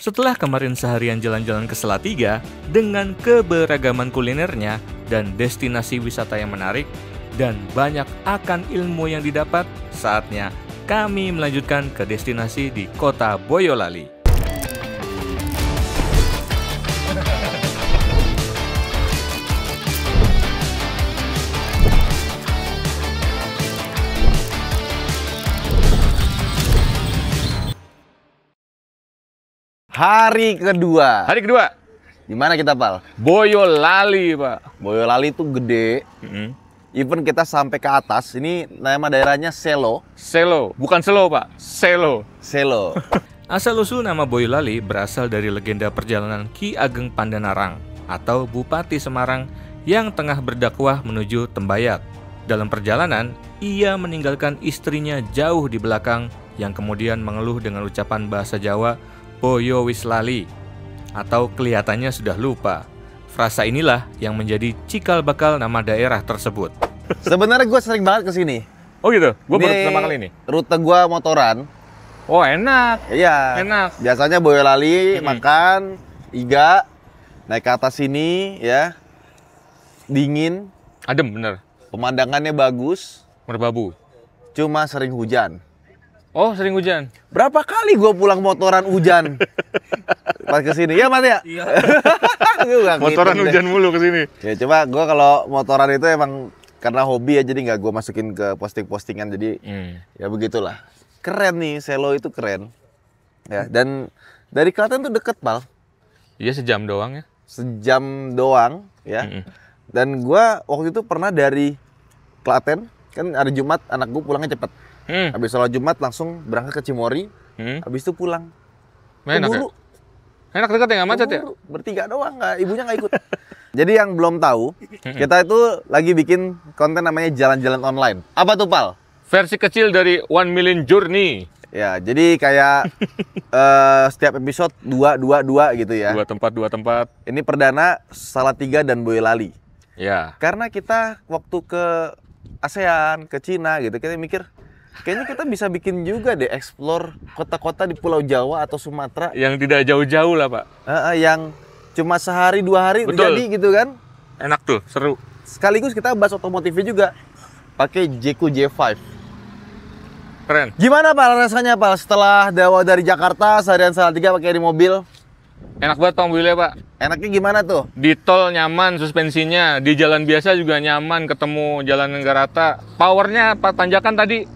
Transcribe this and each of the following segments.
Setelah kemarin seharian jalan-jalan ke Salatiga dengan keberagaman kulinernya dan destinasi wisata yang menarik dan banyak akan ilmu yang didapat, saatnya kami melanjutkan ke destinasi di kota Boyolali. Hari kedua. Hari kedua, Di mana kita, Pal? Boyolali, Pak. Boyolali itu gede. Even kita sampai ke atas. Ini nama daerahnya Selo. Selo, bukan Selo, Pak. Selo. Selo. Asal-usul nama Boyolali berasal dari legenda perjalanan Ki Ageng Pandanarang atau Bupati Semarang yang tengah berdakwah menuju Tembayat. Dalam perjalanan, ia meninggalkan istrinya jauh di belakang yang kemudian mengeluh dengan ucapan bahasa Jawa Boyo wis lali atau kelihatannya sudah lupa. Frasa inilah yang menjadi cikal bakal nama daerah tersebut. Sebenarnya gue sering banget kesini. Oh gitu? Gue baru pertama kali ini. Rute gue motoran. Oh enak. Iya. Enak. Biasanya Boyolali, makan, iga, naik ke atas sini, ya. Dingin, Adem bener. pemandangannya bagus, Merbabu. cuma sering hujan. Oh sering hujan. Berapa kali gue pulang motoran hujan pas kesini, ya Mas ya? Iya. Motoran hujan mulu kesini. Ya coba gue kalau motoran itu emang karena hobi ya, jadi nggak gue masukin ke posting-postingan, jadi ya begitulah. Keren nih, Selo itu keren. Ya, dan dari Klaten tuh deket, Pal. Iya sejam doang ya. Sejam doang, ya. Dan gue waktu itu pernah dari Klaten, kan hari Jumat anak gue pulangnya cepet. Habis sholat Jumat langsung berangkat ke Cimory, habis itu pulang. Enak ya? Keburu. Enak dekat ya, nggak macet ya? Keburu. Bertiga doang, ibunya nggak ikut. Jadi yang belum tahu, kita itu lagi bikin konten namanya jalan-jalan online. Apa tuh, Pal? Versi kecil dari 1 Million Journey. Ya, jadi kayak setiap episode 2 gitu ya. Dua tempat. Ini perdana Salatiga dan Boyolali. Ya. Karena kita waktu ke ASEAN, ke Cina gitu, kita mikir kayaknya kita bisa bikin juga deh explore kota-kota di Pulau Jawa atau Sumatera. Yang tidak jauh-jauh lah, Pak. Yang cuma sehari 2 hari Betul. jadi gitu kan. Enak tuh, seru. Sekaligus kita bahas otomotifnya juga. Pakai Jeku J5. Keren. Gimana, Pak, rasanya, Pak, setelah dari Jakarta seharian Salatiga pakai di mobil? Enak banget Pak mobilnya, Pak. Enaknya gimana tuh? Di tol nyaman suspensinya, di jalan biasa juga nyaman, ketemu jalan yang nggak rata. Powernya tanjakan tadi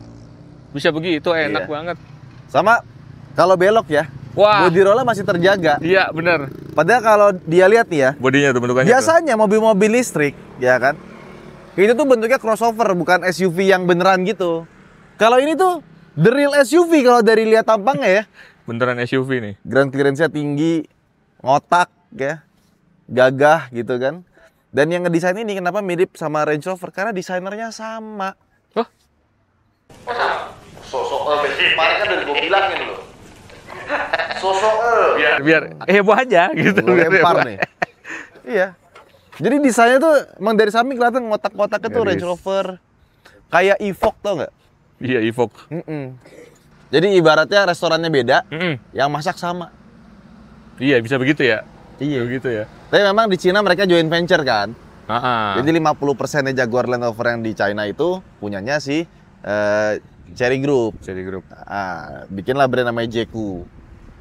bisa begitu, enak banget. Sama kalau belok ya, Wah. body roll masih terjaga. Iya, bener. Padahal kalau dia lihat nih ya, Bodinya tuh bentukannya. biasanya mobil-mobil listrik, ya kan? Itu tuh bentuknya crossover, bukan SUV yang beneran gitu. Kalau ini tuh the real SUV kalau dari lihat tampangnya ya. Beneran SUV nih. Ground clearance-nya tinggi, ngotak ya, gagah gitu kan. Dan yang ngedesain ini kenapa mirip sama Range Rover? Karena desainernya sama. Oh, Sosok kemarin kan udah gue bilangin loh. Sosok biar heboh aja gitu. lempar nih. Iya. Jadi desainnya tuh emang dari samping kelihatan ngotak-ngotaknya tuh Range Rover. Kayak Evoque, tau nggak? Iya, Evoque. Jadi ibaratnya restorannya beda, yang masak sama. Iya, bisa begitu ya. Iya. Begitu ya. Tapi memang di Cina mereka joint venture kan. Jadi Jadi 50%-nya Jaguar Land Rover yang di China itu punyanya si Chery Group. Chery Group. Bikinlah brand namanya Jeku.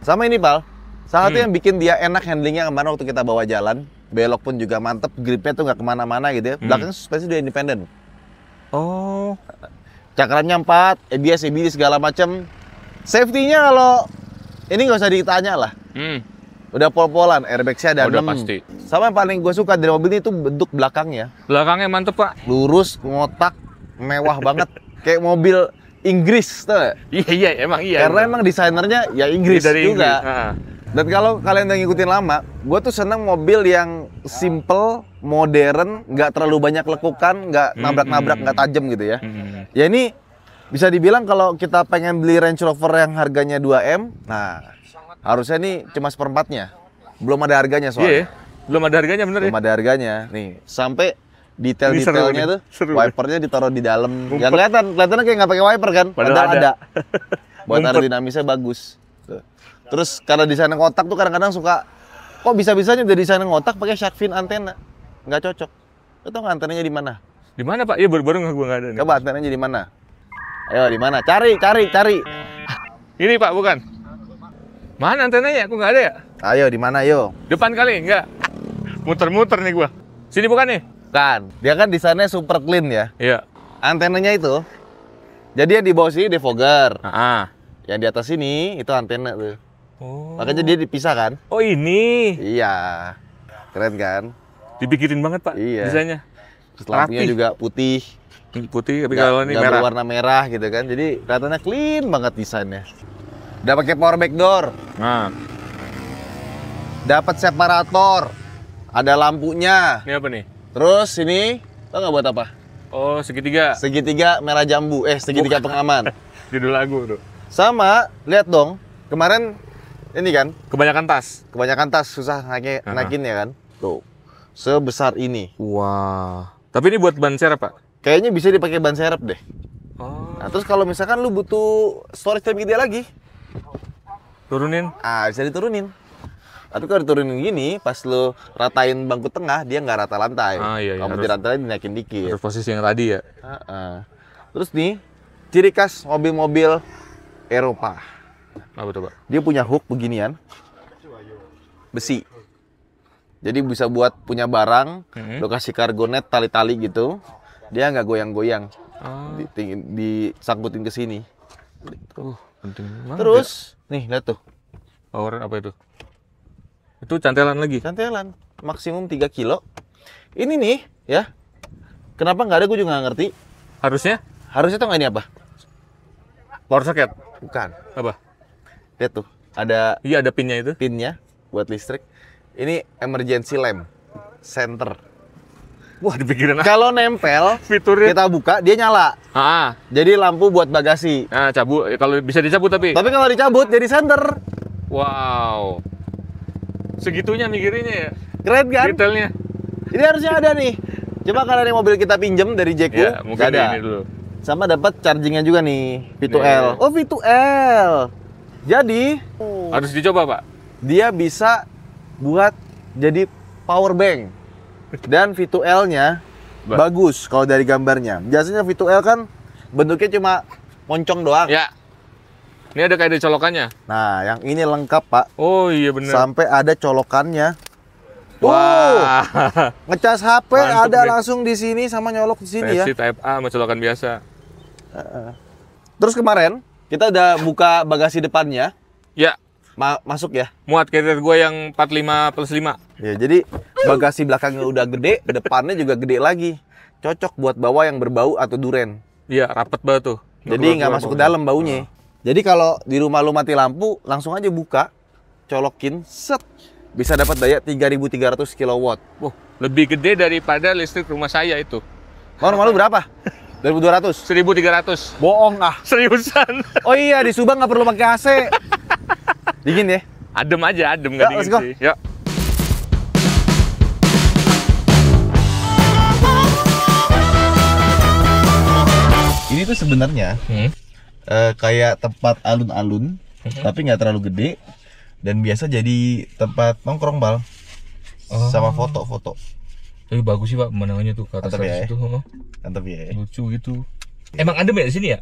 Sama ini, Pal. Salah satu yang bikin dia enak handlingnya kemana waktu kita bawa jalan. Belok pun juga mantep, gripnya tuh nggak kemana-mana gitu ya. Belakangnya suspensi udah independen. Oh. Cakrannya 4, ABS, ABD segala macam. Safety-nya kalau ini nggak usah ditanya lah. Udah pol-polan, airbag-nya ada Udah 6. pasti. Sama yang paling gue suka dari mobil ini tuh bentuk belakangnya. Belakangnya mantep, Pak. Lurus, ngotak, mewah banget. Kayak mobil Inggris, tuh gak? Iya, emang iya. Karena emang desainernya ya Inggris dari juga. Inggris. Dan kalau kalian udah ngikutin lama, gue tuh seneng mobil yang simple, modern, nggak terlalu banyak lekukan, nggak nabrak-nabrak, nggak tajam gitu ya. Ya ini bisa dibilang kalau kita pengen beli Range Rover yang harganya 2M, nah harusnya ini cuma seperempatnya. Belum ada harganya soalnya. Iya, belum ada harganya bener Belum ya. ada harganya. Nih, sampai detail-detailnya tuh, seru. wipernya ditaruh di dalam. Yang kelihatannya kayak nggak pakai wiper kan? Padahal ada. Buat aerodinamisnya bagus. Tuh. Terus karena desainnya ngotak tuh kadang-kadang suka, kok bisa-bisanya dari desainnya ngotak pakai shark fin antena. Nggak cocok. Lo tau nggak antenanya di mana? Di mana Pak? Iya baru-baru nggak ada nih. Coba antenanya di mana? Ayo di mana? Cari. Ini Pak bukan? Mana antenanya? Aku nggak ada ya? Ayo di mana yo? Depan kali? Nggak. Muter-muter nih gua. Sini bukan nih? Kan, dia kan desainnya super clean ya. Iya. Antenanya itu, jadi yang di bawah sini defogger. Yang di atas sini itu antena tuh. Oh. Makanya dia dipisah kan? Oh ini. Iya. Keren kan? Dipikirin banget Pak. Iya. Desainnya. Terus lampunya Rapih. juga putih. Putih tapi kalau ini Nggak merah. berwarna merah gitu kan. Jadi kelihatannya clean banget desainnya. Udah pakai power back door. Nah. Dapat separator. Ada lampunya. Ini apa nih? Terus ini tau nggak buat apa? Oh segitiga. Segitiga merah jambu. Segitiga pengaman. Judul lagu tuh. Sama, lihat dong. Kemarin ini kan Kebanyakan tas. kebanyakan tas susah naikin ya kan. Tuh. Sebesar ini. Wah. Tapi ini buat ban serep Pak. Kayaknya bisa dipakai ban serep deh. Oh. Nah, terus kalau misalkan lu butuh storage lebih gede lagi, Turunin. bisa diturunin. Tapi kalau diturunin gini, pas lu ratain bangku tengah, dia nggak rata lantai. Iya, Kamu harus- diratain dinaikin dikit. Terus posisi yang tadi ya. Terus nih, ciri khas mobil-mobil Eropa. Apa tuh Pak? Dia punya hook beginian, besi. Jadi bisa buat punya barang, lo kasih kargo net tali-tali gitu, dia nggak goyang-goyang, disangkutin ke sini. Penting banget. Terus, nih lihat tuh, Power apa itu? Itu cantelan lagi. cantelan, maksimum 3 kilo. Ini nih, ya, kenapa nggak ada gue juga nggak ngerti. Harusnya Harusnya tuh nggak ini apa? power socket. Bukan. Apa? Lihat tuh, ada Iya ada pinnya itu. pinnya buat listrik. Ini emergency lamp center. Wah dipikirin Kalau nempel, fiturnya. kita buka dia nyala. Jadi lampu buat bagasi. Nah cabut. Kalau bisa dicabut tapi. Tapi kalau dicabut jadi center. Wow. Segitunya mikirinnya ya. Keren kan? Detailnya. Ini harusnya ada nih. Coba kalau ada mobil kita pinjem dari Jeku, Ya mungkin nggak ada. ini dulu. Sama dapat chargingnya juga nih, V2L. Nih. Oh V2L. Jadi Harus dicoba Pak. dia bisa buat jadi power bank. Dan V2L-nya bagus kalau dari gambarnya. Biasanya V2L kan bentuknya cuma moncong doang. Ya. Ini ada kayak ada colokannya. Nah, yang ini lengkap, Pak. Oh iya bener. Sampai ada colokannya. Wah. Ngecas HP Mantep ada nih. langsung di sini sama nyolok di sini ya. Type-C, Type A sama colokan biasa. Terus kemarin kita udah buka bagasi depannya, Ya. masuk ya. Muat carrier gue yang 45+5. Ya, jadi bagasi belakangnya udah gede, depannya juga gede lagi. Cocok buat bawa yang berbau atau duren. Iya rapet banget tuh. Jadi nggak masuk ke dalam baunya. Jadi kalau di rumah lu mati lampu, langsung aja buka, colokin, set. Bisa dapat daya 3.300 kW. Wah, lebih gede daripada listrik rumah saya itu. Mau rumah lu berapa? 2.200? 1.300. Bohong ah. Seriusan. Oh iya, di Subang nggak perlu pakai AC. Dingin ya? Adem aja, adem nggak Yuk, let's dingin go. sih. Yuk. Ini tuh sebenarnya kayak tempat alun-alun, tapi nggak terlalu gede dan biasa jadi tempat nongkrong bal sama foto-foto. Tapi bagus sih Pak pemandangannya tuh ke atas Mantap ya. itu. Mantap ya. Lucu gitu. Emang adem ya di sini ya?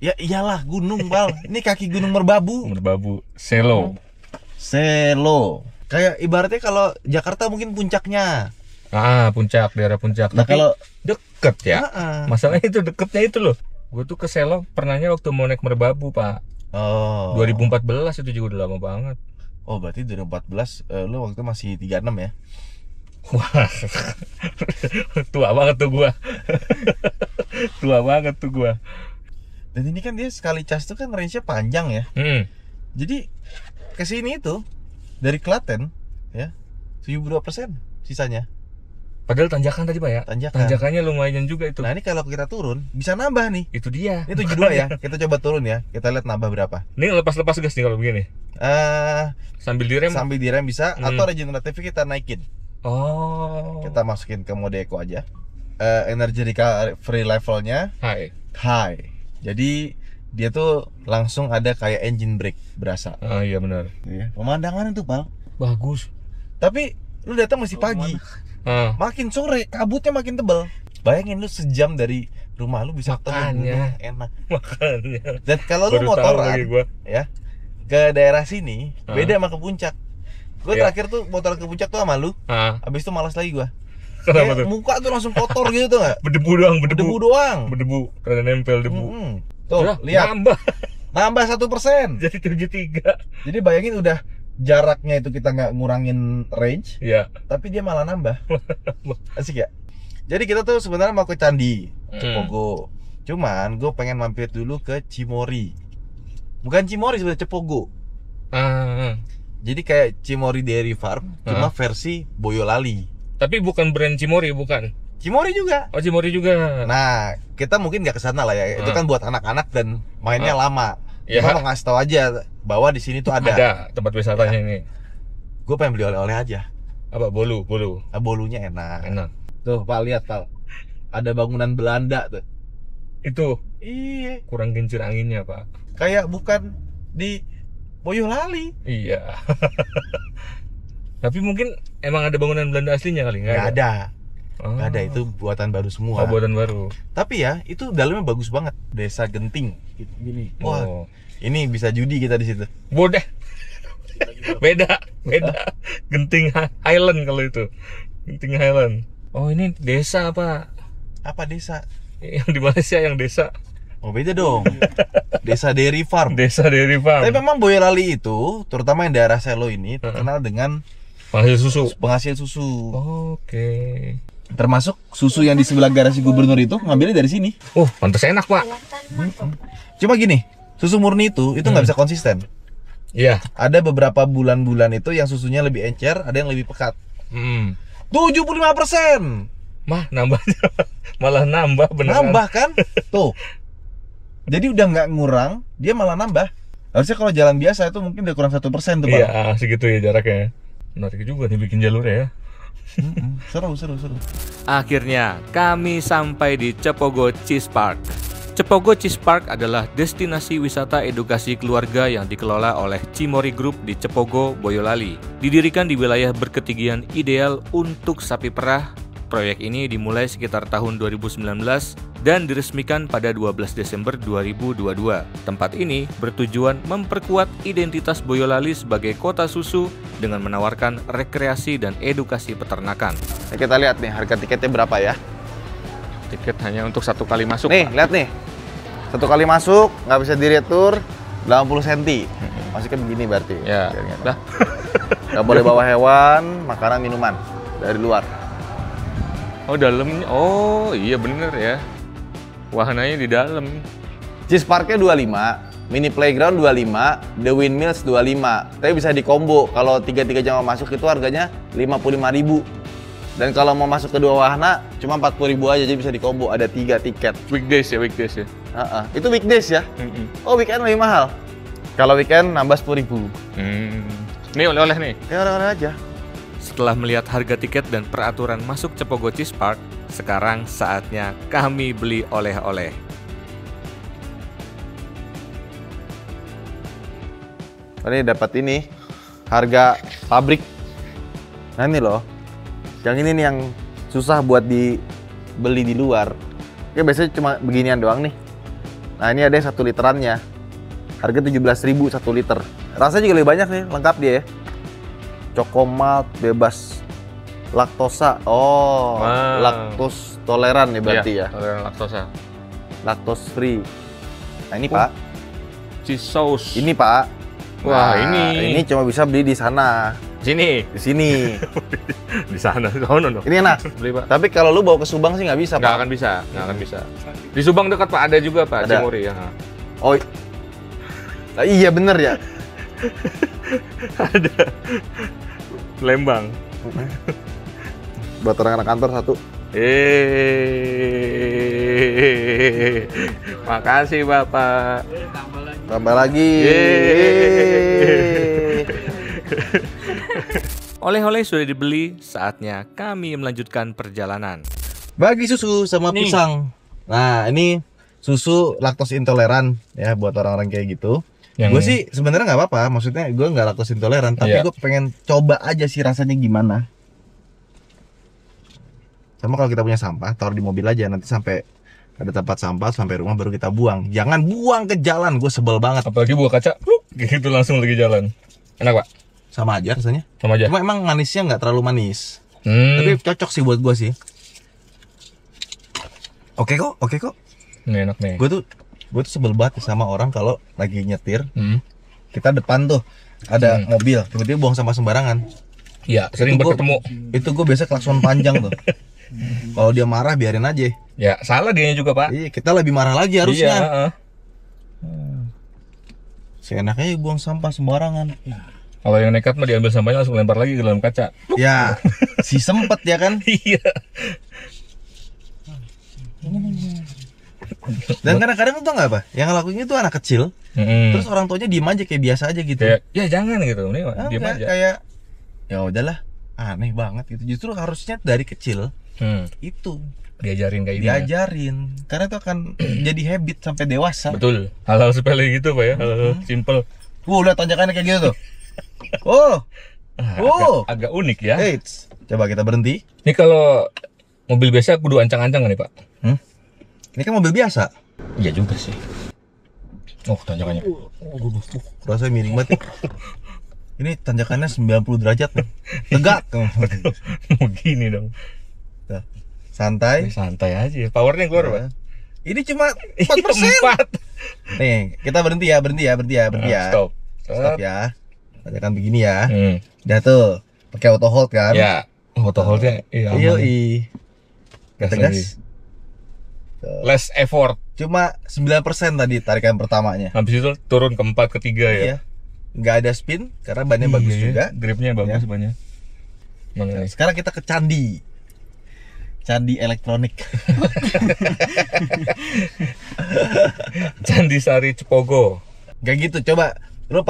Ya iyalah gunung bal. Ini kaki gunung merbabu. Merbabu, Selo. Selo. Kayak ibaratnya kalau Jakarta mungkin puncaknya. Puncak, daerah puncak. Nah, Tapi kalau deket ya. Heeh. Masalahnya itu deketnya itu loh. Gue tuh ke Selo pernahnya waktu mau naik Merbabu Pak. Oh. 2014 itu juga udah lama banget. Oh, berarti 2014 lu waktu itu masih 36 ya. Wah, tua banget tuh gua. Tua banget tuh gua. Dan ini kan dia sekali cas tuh kan range-nya panjang ya. Jadi ke sini itu dari Klaten ya 72% sisanya. Padahal tanjakan tadi Pak ya. Tanjakan. Tanjakannya lumayan juga itu. Nah, ini kalau kita turun bisa nambah nih. Itu dia. Ini 72 ya. Kita coba turun ya. Kita lihat nambah berapa. Ini lepas-lepas gas nih kalau begini. Sambil Sambil direm. direm bisa atau regeneratif kita naikin. Oh. Kita masukin ke mode eco aja. Energy recovery levelnya Hai. high. Jadi dia tuh langsung ada kayak engine brake berasa. Ah iya benar. Iya. Pemandangan itu Pal Bagus. tapi lu datang masih pagi. Makin sore kabutnya makin tebal. Bayangin lu sejam dari rumah lu bisa ketemu gunung, enak. Makanya. Dan kalau lu motoran ya ke daerah sini beda sama ke puncak. Gue terakhir tuh motoran ke puncak tuh sama lu. Habis itu malas lagi gue. Kenapa tuh? Muka tuh langsung kotor gitu tuh nggak? Berdebu doang. Berdebu. Karena nempel debu. Tuh lihat. Nambah 1%. Jadi 73. Jadi bayangin udah jaraknya itu kita nggak ngurangin range. Iya. Tapi dia malah nambah. Asik ya. Jadi kita tuh sebenarnya mau ke Candi Cepogo. Cuman gue pengen mampir dulu ke Cimory. Bukan Cimory sebenarnya, Cepogo. Jadi kayak Cimory Dairy Farm, cuma versi Boyolali. Tapi bukan brand Cimory, bukan? Cimory juga. Oh, Cimory juga. Nah, kita mungkin nggak kesana lah ya. Itu kan buat anak-anak dan mainnya lama. Ya. Cuma mau ngasih tahu aja bahwa di sini tuh ada tempat wisatanya ini. Gue pengen beli oleh-oleh aja. Apa bolu? Nah, bolunya enak. Enak. Tuh, Pak lihat, Pak. Ada bangunan Belanda tuh. Itu. Iya. Kurang kincir anginnya, Pak. Kayak bukan di Boyolali. Iya. Tapi mungkin emang ada bangunan Belanda aslinya kali? Nggak ada. Oh. Nggak ada, itu buatan baru semua. Oh, buatan baru. Tapi ya, itu dalamnya bagus banget. Desa Genting. Gini. Wah, Oh. ini bisa judi kita di situ. Bodoh. Beda. Genting Highland kalau itu. Genting Highland. Oh, ini desa apa? Apa desa? Yang di Malaysia yang desa. Oh, beda dong. Desa Dairy Farm. Desa Dairy Farm. Tapi memang Boyolali itu, terutama yang daerah Selo ini, terkenal dengan penghasil susu. Oke. Termasuk susu yang di sebelah garasi gubernur itu ngambilnya dari sini. Oh, pantas enak, Pak. Cuma gini, susu murni itu nggak bisa konsisten. Iya. Ada beberapa bulan-bulan itu yang susunya lebih encer, ada yang lebih pekat. 75%. Mah, nambahnya malah nambah beneran. Nambah kan? Tuh. Jadi udah nggak ngurang, dia malah nambah. Harusnya kalau jalan biasa itu mungkin udah kurang 1% tuh, Bang. Iya, segitu ya jaraknya. Menarik juga nih bikin jalurnya ya. Seru. Akhirnya kami sampai di Cepogo Cheese Park. Cepogo Cheese Park adalah destinasi wisata edukasi keluarga yang dikelola oleh Cimory Group di Cepogo, Boyolali. Didirikan di wilayah berketinggian ideal untuk sapi perah. Proyek ini dimulai sekitar tahun 2019 dan diresmikan pada 12 Desember 2022. Tempat ini bertujuan memperkuat identitas Boyolali sebagai kota susu dengan menawarkan rekreasi dan edukasi peternakan. Nah, kita lihat nih harga tiketnya berapa ya. Tiket hanya untuk 1 kali masuk. Nih, lihat nih. 1 kali masuk, nggak bisa diretur, 80 cm. Masih kan begini berarti. Ya. Dah. Nggak boleh bawa hewan, makanan, minuman dari luar. Oh, dalamnya. Oh, iya bener ya. Wahananya di dalam. Cheese Parknya 25, mini playground 25, the windmills 25. Tapi bisa dikombo. Kalau 3 jam masuk itu harganya 55.000. Dan kalau mau masuk ke 2 wahana cuma 40.000 aja, jadi bisa dikombo. Ada 3 tiket. Weekdays ya. Itu weekdays ya? Oh, weekend lebih mahal. Kalau weekend nambah 10.000. Ini oleh-oleh nih. Ya oleh-oleh aja. Setelah melihat harga tiket dan peraturan masuk Cepogo Cheese Park, sekarang saatnya kami beli oleh-oleh. Ini dapat ini harga pabrik. Nah ini loh, yang ini nih yang susah buat dibeli di luar. Oke, biasanya cuma beginian doang nih. Nah ini ada yang 1 literannya, harga 17.000 1 liter. Rasanya juga lebih banyak nih, lengkap dia ya. Choco-malt, bebas laktosa. Oh, wow. Laktos toleran nih berarti ya. Toleran laktosa. Laktos free. Nah ini Pak. Cheese sauce. Ini Pak. Wah, nah, ini cuma bisa beli di sana. Sini. Di sini. Di sana. Oh, no. Ini enak. Beli, Pak. Tapi kalau lu bawa ke Subang sih nggak bisa, Pak. Nggak akan bisa. Di Subang dekat, Pak, ada juga, Pak, Cimory ya. Oh. Iya bener ya. Ada. Lembang. Buat anak-anak kantor 1. Makasih Bapak. Tambah lagi. Oleh-oleh sudah dibeli, saatnya kami melanjutkan perjalanan. Bagi susu sama pisang. Nah, ini susu laktos intoleran ya buat orang-orang kayak gitu. Gue sih sebenarnya nggak apa-apa, maksudnya gue nggak laktos intoleran, tapi gue pengen coba aja sih rasanya gimana. Sama kalau kita punya sampah, taruh di mobil aja, nanti sampai ada tempat sampah, sampai rumah baru kita buang. Jangan buang ke jalan, gue sebel banget. Apalagi buah kaca, gitu langsung lagi jalan. Enak Pak? Sama aja rasanya. Sama aja. Cuma emang manisnya nggak terlalu manis. Tapi cocok sih buat gue sih. Oke kok. Ini enak nih. Gue tuh sebel banget sama orang kalau lagi nyetir. Kita depan tuh ada mobil, tiba-tiba buang sampah sembarangan. Iya, sering bertemu. Itu gue biasa klakson panjang tuh. Kalau dia marah biarin aja. Ya, salah dianya juga, Pak. Iya, kita lebih marah lagi harusnya. Iya, Seenaknya buang sampah sembarangan. Kalau yang nekat mah diambil sampahnya langsung lempar lagi ke dalam kaca. Ya, si sempet ya kan? Iya. Dan kadang-kadang tuh nggak apa? Yang ngelakuin itu anak kecil. Terus orang tuanya diem aja kayak biasa aja gitu. Ya jangan gitu, nih diem aja. Kayak ya udahlah, aneh banget gitu. Justru harusnya dari kecil itu diajarin kayak ini. Diajarin, karena itu akan jadi habit sampai dewasa. Betul. Hal-hal sepele gitu Pak ya, hal-hal simple. Lihat tanjakannya kayak gitu tuh. Agak unik ya. Eits, coba kita berhenti. Ini kalau mobil biasa kudu ancang-ancang nih Pak. Ini kan mobil biasa. Iya juga sih. Oh tanjakannya. Rasanya miring banget. Ini tanjakannya 90 derajat nih. Tegak. Begini dong. Santai. Santai aja. Powernya keluar Pak. Ini cuma 4%. Nih, kita berhenti ya. Stop ya. Tanjakan begini ya. Udah tuh. Pakai auto hold kan? Ya. Auto holdnya iya. Kita gas. Less effort. Cuma 9% tadi tarikan pertamanya. Habis itu turun ke 4, ke 3 ya. Iya. Nggak ada spin karena bannya bagus juga. Gripnya bagus banyak. Nah, sekarang kita ke candi elektronik. Candi Sari Cepogo. Gak gitu, coba lo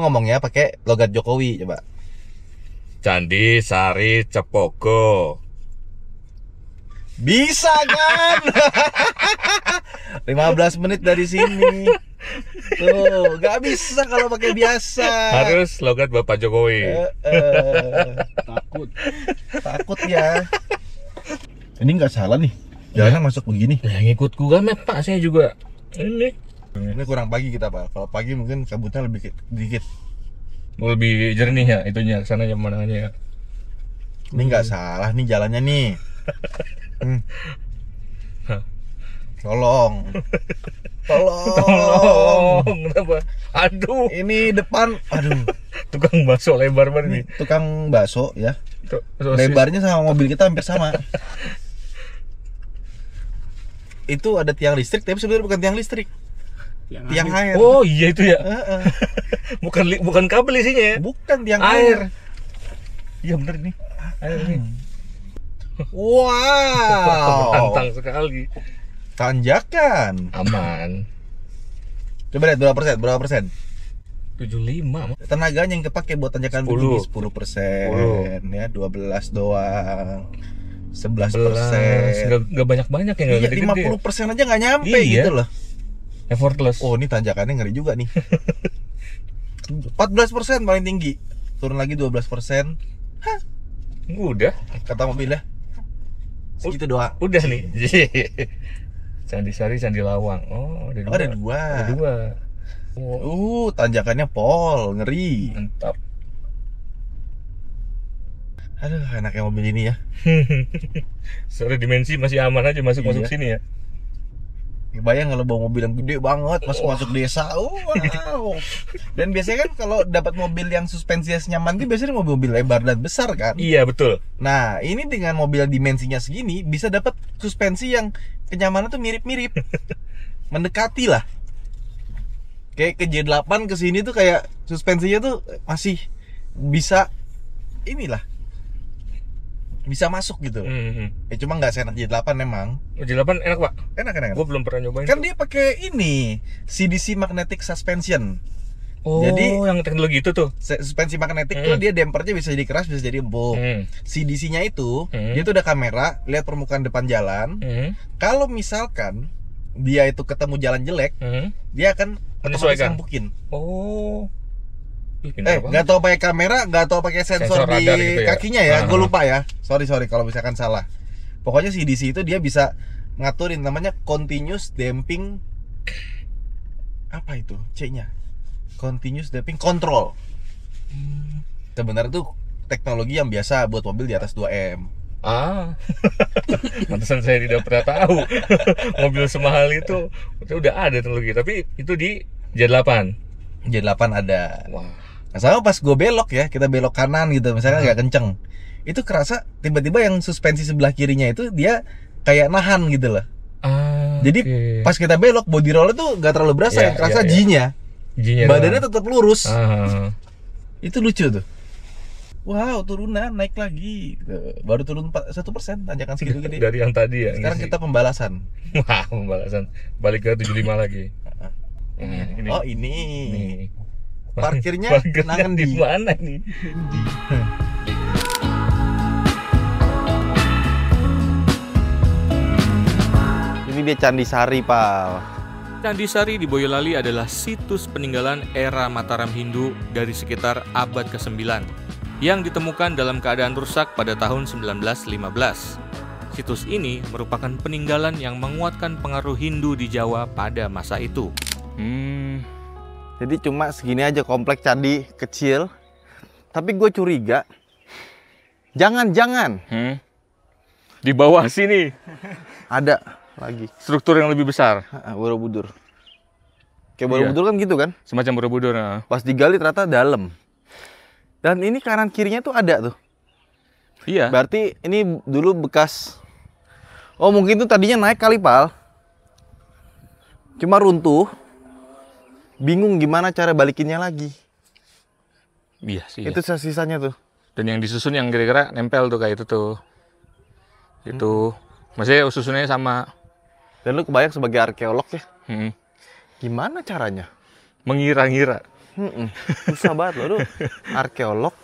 ngomongnya pakai logat Jokowi coba. Candi Sari Cepogo. Bisa kan? 15 menit dari sini. Tuh, gak bisa kalau pakai biasa. Harus logat Bapak Jokowi. Takut ya. Ini nggak salah nih. Jalannya masuk begini. Yang ikut Google Map Pak, saya juga. Ini kurang pagi kita Pak. Kalau pagi mungkin kabutnya lebih dikit. Lebih jernih ya itunya, sana yang mananya ya. Ini nggak salah nih jalannya nih. Tolong. Kenapa? Aduh. Ini depan, Tukang bakso lebar banget nih. Tukang bakso ya. Lebarnya sama mobil kita hampir sama. Itu ada tiang listrik, tapi sebenarnya bukan tiang listrik. Tiang air. Oh iya itu ya. Bukan kabel isinya ya. Bukan tiang air. Iya bener nih. Air nih. Wow. Tantang sekali. Tanjakan. Aman. Coba lihat berapa persen? 75. Tenaganya yang kepake buat tanjakan 10%. begini 10%. Ya 12 doang. 11%. Gak banyak-banyak ya, gak gede-gede. 50% aja gak nyampe gitu loh. Effortless. Oh, ini tanjakannya ngeri juga nih. 14% paling tinggi. Turun lagi 12%. Hah? Udah. Kata mobilnya. Segitu doang. Udah nih. Candi Sari, Candi Lawang. Oh, ada dua. Ada dua. Ada dua. Oh. Tanjakannya pol, ngeri. Mantap. Aduh, enaknya mobil ini ya. Soalnya dimensi masih aman aja masuk sini ya. Bayang kalau bawa mobil yang gede banget masuk desa. Wow. Dan biasanya kan kalau dapat mobil yang suspensinya nyaman itu biasanya mobil lebar dan besar kan? Iya, betul. Nah, ini dengan mobil dimensinya segini bisa dapat suspensi yang kenyamanan tuh mirip-mirip. Mendekati lah. Kayak ke J8 ke sini tuh kayak suspensinya tuh masih bisa inilah. Bisa masuk gitu. Cuma nggak seenak J8 memang. J8 enak Pak. Enak. Gue belum pernah nyobain. Kan dia pakai ini CDC magnetic suspension. Oh, jadi yang teknologi itu tuh. Suspensi magnetik tuh dia dampernya bisa jadi keras bisa jadi empuk. CDC-nya itu dia tuh ada kamera lihat permukaan depan jalan. Kalau misalkan dia itu ketemu jalan jelek, dia akan menyesuaikan. Mungkin. Oh. Nggak tahu pakai kamera, nggak tahu pakai sensor di gitu ya? Kakinya ya, gue lupa ya. Sorry kalau misalkan salah. Pokoknya si DC itu dia bisa ngaturin namanya continuous damping. Apa itu? C-nya? Continuous damping control. Sebenarnya tuh teknologi yang biasa buat mobil di atas 2M. Pantesan saya tidak pernah tahu mobil semahal itu udah ada teknologi, tapi itu di J8. J8 ada. Wah. Nah, sama pas gue belok ya, kita belok kanan gitu, misalnya nggak kenceng, itu kerasa tiba-tiba yang suspensi sebelah kirinya itu dia kayak nahan gitu loh. Jadi pas kita belok body roll itu nggak terlalu berasa, yang kerasa G-nya badannya tetap lurus. Itu lucu tuh. Wow, turunan naik lagi, baru turun 1%, tanjakan segitu gede. Dari yang tadi ya. Sekarang kita pembalasan. Wah, pembalasan. Balik ke 75 lagi. Ini. Oh ini. Parkirnya di mana nih? Ini dia Candi Sari, Pal. Candi Sari di Boyolali adalah situs peninggalan era Mataram Hindu dari sekitar abad ke-9 yang ditemukan dalam keadaan rusak pada tahun 1915. Situs ini merupakan peninggalan yang menguatkan pengaruh Hindu di Jawa pada masa itu. Jadi cuma segini aja kompleks candi kecil. Tapi gue curiga, jangan-jangan di bawah sini ada lagi struktur yang lebih besar. Borobudur. Kayak Borobudur kan gitu kan? Semacam Borobudur. Pas digali ternyata dalam. Dan ini kanan kirinya tuh ada tuh. Iya. Berarti ini dulu bekas. Oh mungkin tuh tadinya naik kali, Pal. Cuma runtuh. Bingung gimana cara balikinnya lagi. Iya sih. Itu sisanya tuh. Dan yang disusun yang kira-kira nempel tuh kayak itu tuh. Itu. Maksudnya susunannya sama. Dan lu kebayang sebagai arkeolog ya. Gimana caranya? Mengira-ngira. Susah banget loh. Arkeolog,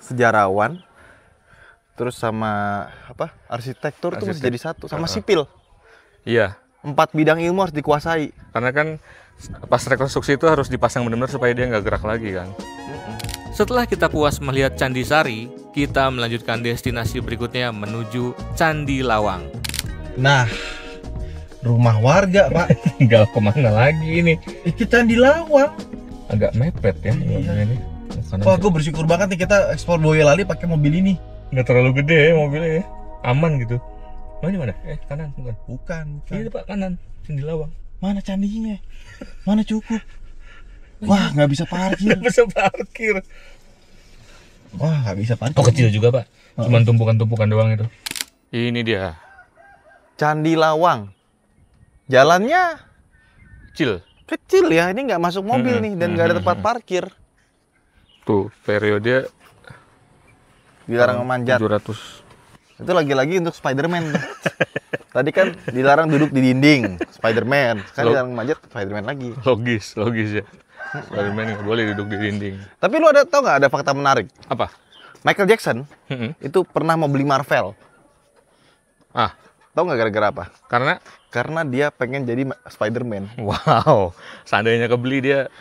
sejarawan, terus sama apa? Arsitektur tuh mesti jadi satu. Sama sipil. Iya. 4 bidang ilmu harus dikuasai. Karena kan pas rekonstruksi itu harus dipasang benar-benar supaya dia nggak gerak lagi kan. Setelah kita puas melihat Candi Sari, kita melanjutkan destinasi berikutnya menuju Candi Lawang. Nah, rumah warga, Pak. Tinggal kemana lagi ini? Itu Candi Lawang. Agak mepet ya. Ini. Wah, gue bersyukur banget nih kita ekspor Boyolali pakai mobil ini. Nggak terlalu gede ya mobilnya ya. Aman gitu. Mana? Kanan bukan? Bukan. Ini Pak, kanan. Candi Lawang. Mana candinya? Mana cukup? Wah, nggak bisa parkir. Nggak bisa parkir. Wah, nggak bisa parkir. Oh, kecil juga, Pak. Cuman tumpukan-tumpukan doang itu. Ini dia. Candi Lawang. Jalannya kecil ya. Ini nggak masuk mobil nih dan nggak ada tempat parkir. Tuh, periode dilarang memanjat. 700. Itu lagi-lagi untuk Spider-Man. Tadi kan dilarang duduk di dinding, Spider-Man. Sekarang dilarang manjat, Spider-Man lagi. Logis ya. Spider-Man nggak boleh duduk di dinding. Tapi lu tau nggak ada fakta menarik? Apa? Michael Jackson itu pernah mau beli Marvel. Tau nggak gara-gara apa? Karena dia pengen jadi Spider-Man. Wow, seandainya kebeli dia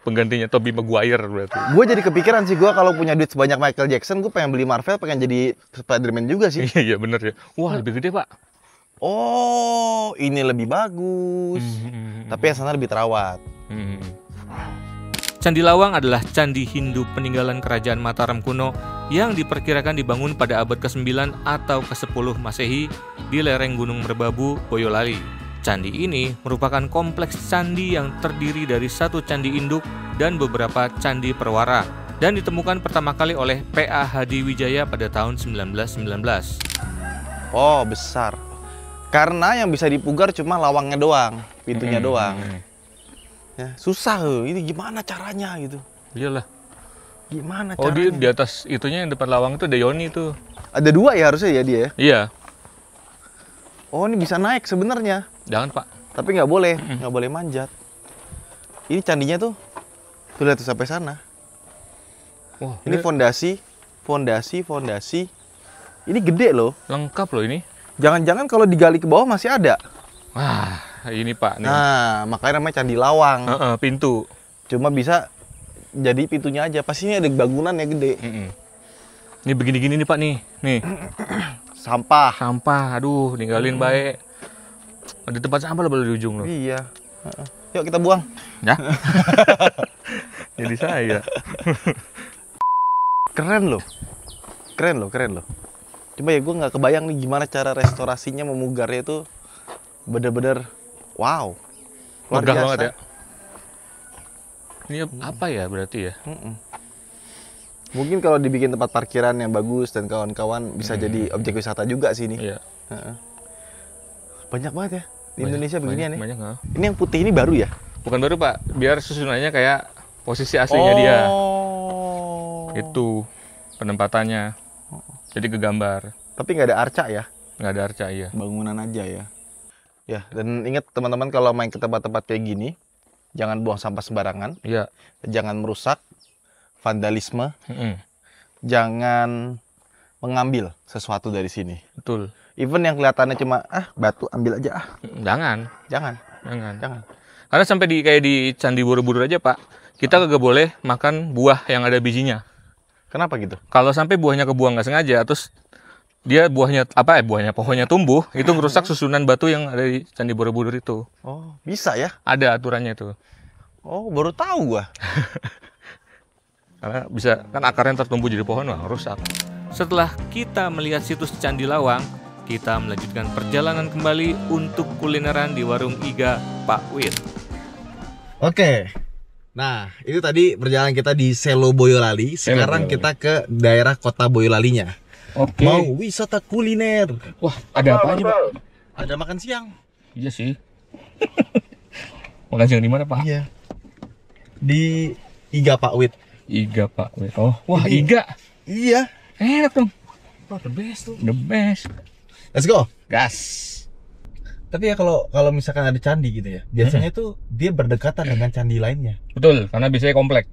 penggantinya Tobey Maguire berarti. Gue jadi kepikiran sih, gue kalau punya duit sebanyak Michael Jackson, gue pengen beli Marvel, pengen jadi Spider-Man juga sih. Iya bener ya. Wah, lebih gede, Pak. Oh, ini lebih bagus. Tapi yang sana lebih terawat. Candi Lawang adalah candi Hindu peninggalan kerajaan Mataram kuno yang diperkirakan dibangun pada abad ke-9 atau ke-10 Masehi di lereng Gunung Merbabu, Boyolali. Candi ini merupakan kompleks candi yang terdiri dari satu candi induk dan beberapa candi perwara dan ditemukan pertama kali oleh P.A. Hadiwijaya pada tahun 1919. Oh, besar. Karena yang bisa dipugar cuma lawangnya doang, pintunya doang. Ya, susah loh, ini gimana caranya gitu. Iyalah. Gimana caranya? Oh, di atas itunya yang depan lawang itu ada Yoni tuh. Ada 2 ya harusnya ya dia ya? Iya. Oh, ini bisa naik sebenarnya. Jangan, Pak. Tapi nggak boleh manjat. Ini candinya tuh lihat tuh sampai sana. Wah, ini fondasi. Ini gede loh. Lengkap loh ini. Jangan-jangan kalau digali ke bawah masih ada. Wah, ini Pak. Nih. Nah, makanya namanya Candi Lawang. Pintu. Cuma bisa jadi pintunya aja. Pastinya ada bangunan yang gede. Ini begini-gini nih Pak nih. Nih. Sampah. Aduh, ninggalin baik. Ada tempat sampah lo di ujung loh. Iya. Yuk kita buang. Ya. Jadi saya. Keren loh. Cuma ya gue nggak kebayang nih gimana cara restorasinya memugarnya itu bener-bener wow. Luar Megah biasa. banget ya. Ini apa ya berarti ya? Mungkin kalau dibikin tempat parkiran yang bagus dan kawan-kawan bisa jadi objek wisata juga sih ini. Iya. Banyak banget ya di Indonesia beginian ya. Banyak. Ini yang putih ini baru ya? Bukan baru Pak, biar susunannya kayak posisi aslinya dia. Itu penempatannya. Jadi kegambar. Tapi nggak ada arca ya? Nggak ada arca, iya. Bangunan aja ya. Ya, dan ingat teman-teman kalau main ke tempat-tempat kayak gini, jangan buang sampah sembarangan. Iya. Jangan merusak, vandalisme. Jangan mengambil sesuatu dari sini. Betul. Even yang kelihatannya cuma batu ambil aja Jangan. Jangan. Karena sampai kayak di Candi Borobudur aja Pak, kita kagak boleh makan buah yang ada bijinya. Kenapa gitu? Kalau sampai buahnya kebuang nggak sengaja, terus dia pohonnya tumbuh, itu merusak susunan batu yang ada di Candi Borobudur itu. Oh, bisa ya? Ada aturannya itu. Oh, baru tahu gua. Karena bisa kan akarnya tertumbuh jadi pohon, rusak. Setelah kita melihat situs Candi Lawang, kita melanjutkan perjalanan kembali untuk kulineran di warung Iga Pak Wit. Oke. Nah, itu tadi perjalanan kita di Selo Boyolali. Sekarang kita ke daerah kota Boyolalinya. Oke. Mau wisata kuliner. Wah, ada apa aja Pak? Ada makan siang. Iya sih. Makan siang di mana Pak? Iya. Di Iga Pak Wit. Iga Pak Wit. Oh, wah Iga. Iya. Enak dong. Wah, the best tuh. The best. Let's go. Gas. Tapi ya kalau misalkan ada candi gitu ya, biasanya tuh dia berdekatan dengan candi lainnya. Betul, karena biasanya komplek.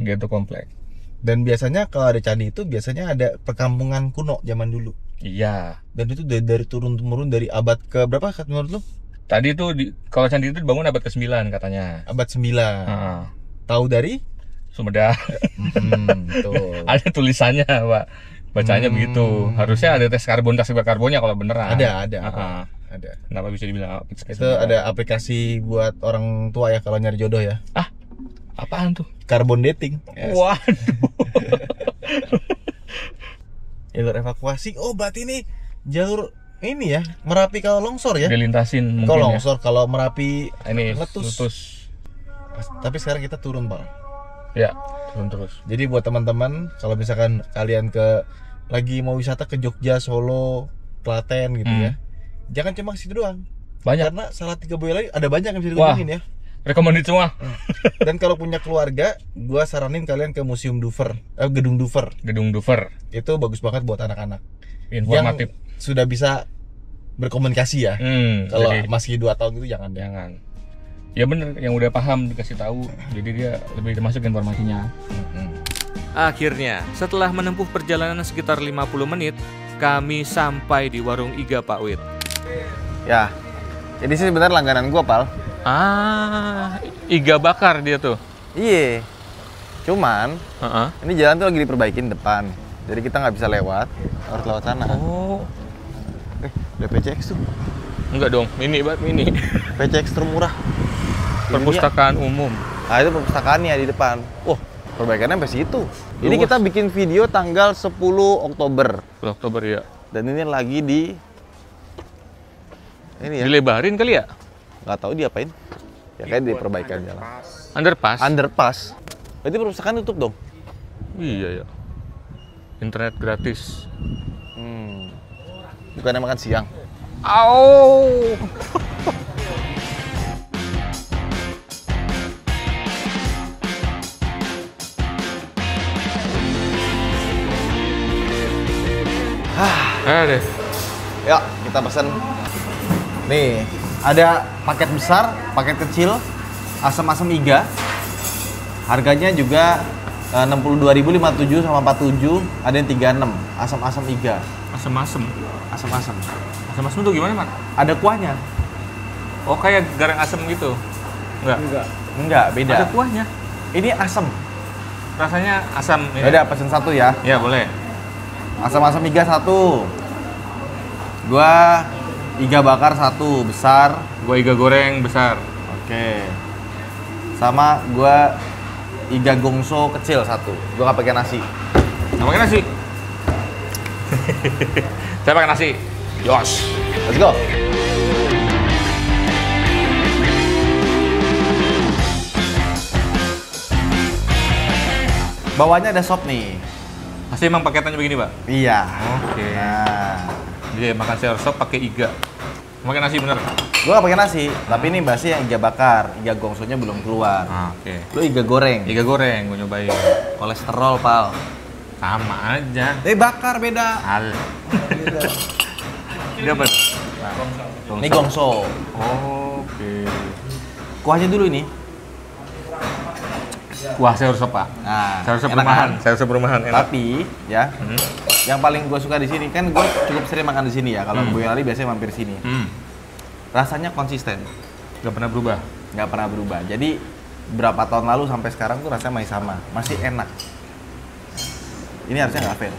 Gitu komplek. Dan biasanya kalau ada candi itu biasanya ada perkampungan kuno zaman dulu. Iya. Dan itu dari turun-temurun dari abad ke berapa menurut lu? Tadi tuh kalau candi itu dibangun abad ke-9 katanya. Abad 9. Tahu dari? Sumedang. Betul. Ada tulisannya, Pak. Bacanya begitu. Harusnya ada tes karbonnya kalau beneran. Ada. Kenapa bisa dibilang itu ada aplikasi buat orang tua ya kalau nyari jodoh ya. Apaan tuh? Carbon dating. Yes. Waduh. Jalur evakuasi. Oh, berarti ini jalur ini ya, Merapi kalau longsor ya? Dilintasin mungkin. Kalau longsor, kalau Merapi ini letus. Tapi sekarang kita turun, Pak. Ya, turun terus. Jadi buat teman-teman, kalau misalkan kalian lagi mau wisata ke Jogja, Solo, Klaten gitu ya, jangan cuma ke situ doang. Banyak. Karena Salatiga Boyolali ada banyak yang bisa dikunjungin ya. Recommended semua. Dan kalau punya keluarga, gua saranin kalian ke Museum Dover, Gedung Dover. Gedung Dover. Itu bagus banget buat anak-anak. Informatif. Yang sudah bisa berkomunikasi ya. Kalau masih 2 tahun itu jangan. Ya bener, yang udah paham dikasih tahu, jadi dia lebih termasuk informasinya. Akhirnya, setelah menempuh perjalanan sekitar 50 menit, kami sampai di warung Iga Pak Wit. Ya, ini sih sebenarnya langganan gua, Pal. Iga bakar dia tuh. Iya. Cuman, ini jalan tuh lagi diperbaikin depan. Jadi kita nggak bisa lewat, harus lewat sana. Oh. Ada PCX tuh. Enggak dong, mini. PCX termurah. Perpustakaan umum. Nah, itu perpustakaannya di depan. Perbaikannya sampai situ. Ini kita bikin video tanggal 10 Oktober. 10 Oktober ya. Dan ini lagi ini ya. Dilebarin kali ya? Nggak tahu diapain. Ya kayak diperbaikan jalan. Underpass. Berarti perpustakaan tutup dong? Iya ya. Internet gratis. Bukannya makan siang. Au. Deh. Ya, kita pesen. Nih, ada paket besar, paket kecil, asam-asam iga. Harganya juga 62.000, 57 sama 47, ada yang 36. Asam-asam iga. Asam-asam. Asam-asam. Asam-asam tuh gimana, Mak? Ada kuahnya. Oh, kayak garang asem gitu? Enggak, beda. Ada kuahnya. Ini asam. Rasanya asam. Beda, pesen satu ya. Ya, boleh. Asam-asam iga satu. Gua iga bakar satu besar. Gua iga goreng besar. Oke. Sama gua iga gongso kecil satu. Gua nggak pakai nasi. Nggak pakai nasi. Saya pakai nasi. Yos. Let's go. Bawahnya ada sop nih. Pasti emang paketannya begini, Pak? Iya. Oke. Nah, Jadi makan sayur sop pakai iga. Pakai nasi bener? gua nggak pakai nasi, tapi ini basi yang iga bakar. Iga gongsonya belum keluar. Oke. Lu iga goreng. Iga goreng, gue nyobain. Kolesterol, Pal. Sama aja. Bakar beda. Hal. Ini apa? Ini gongso. Oke. Kuahnya dulu ini. Kuah sayur sop, Pak. Nah, Sayur sop enak rumahan. kan? Sayur sop rumahan enak. Tapi ya, yang paling gue suka di sini kan gue cukup sering makan di sini ya. Kalau Boyolali biasanya mampir sini. Rasanya konsisten, Gak pernah berubah. nggak pernah berubah. Jadi berapa tahun lalu sampai sekarang tuh rasanya masih sama, masih enak. Ini harusnya nggak fail.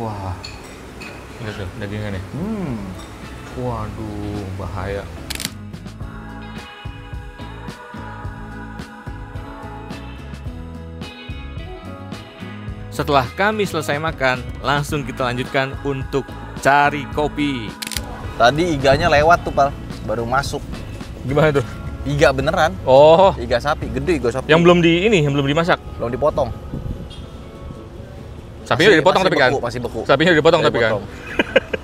Wah. Lihat tuh dagingnya nih. Waduh, bahaya. Setelah kami selesai makan, langsung kita lanjutkan untuk cari kopi. Tadi iganya lewat tuh, Pal, baru masuk. Gimana tuh? Iga beneran, Oh, iga sapi, gede iga sapi. yang belum dimasak. belum dipotong. Sapinya udah dipotong tapi kan? Masih beku. Sapinya udah dipotong Masih tapi kan? potong.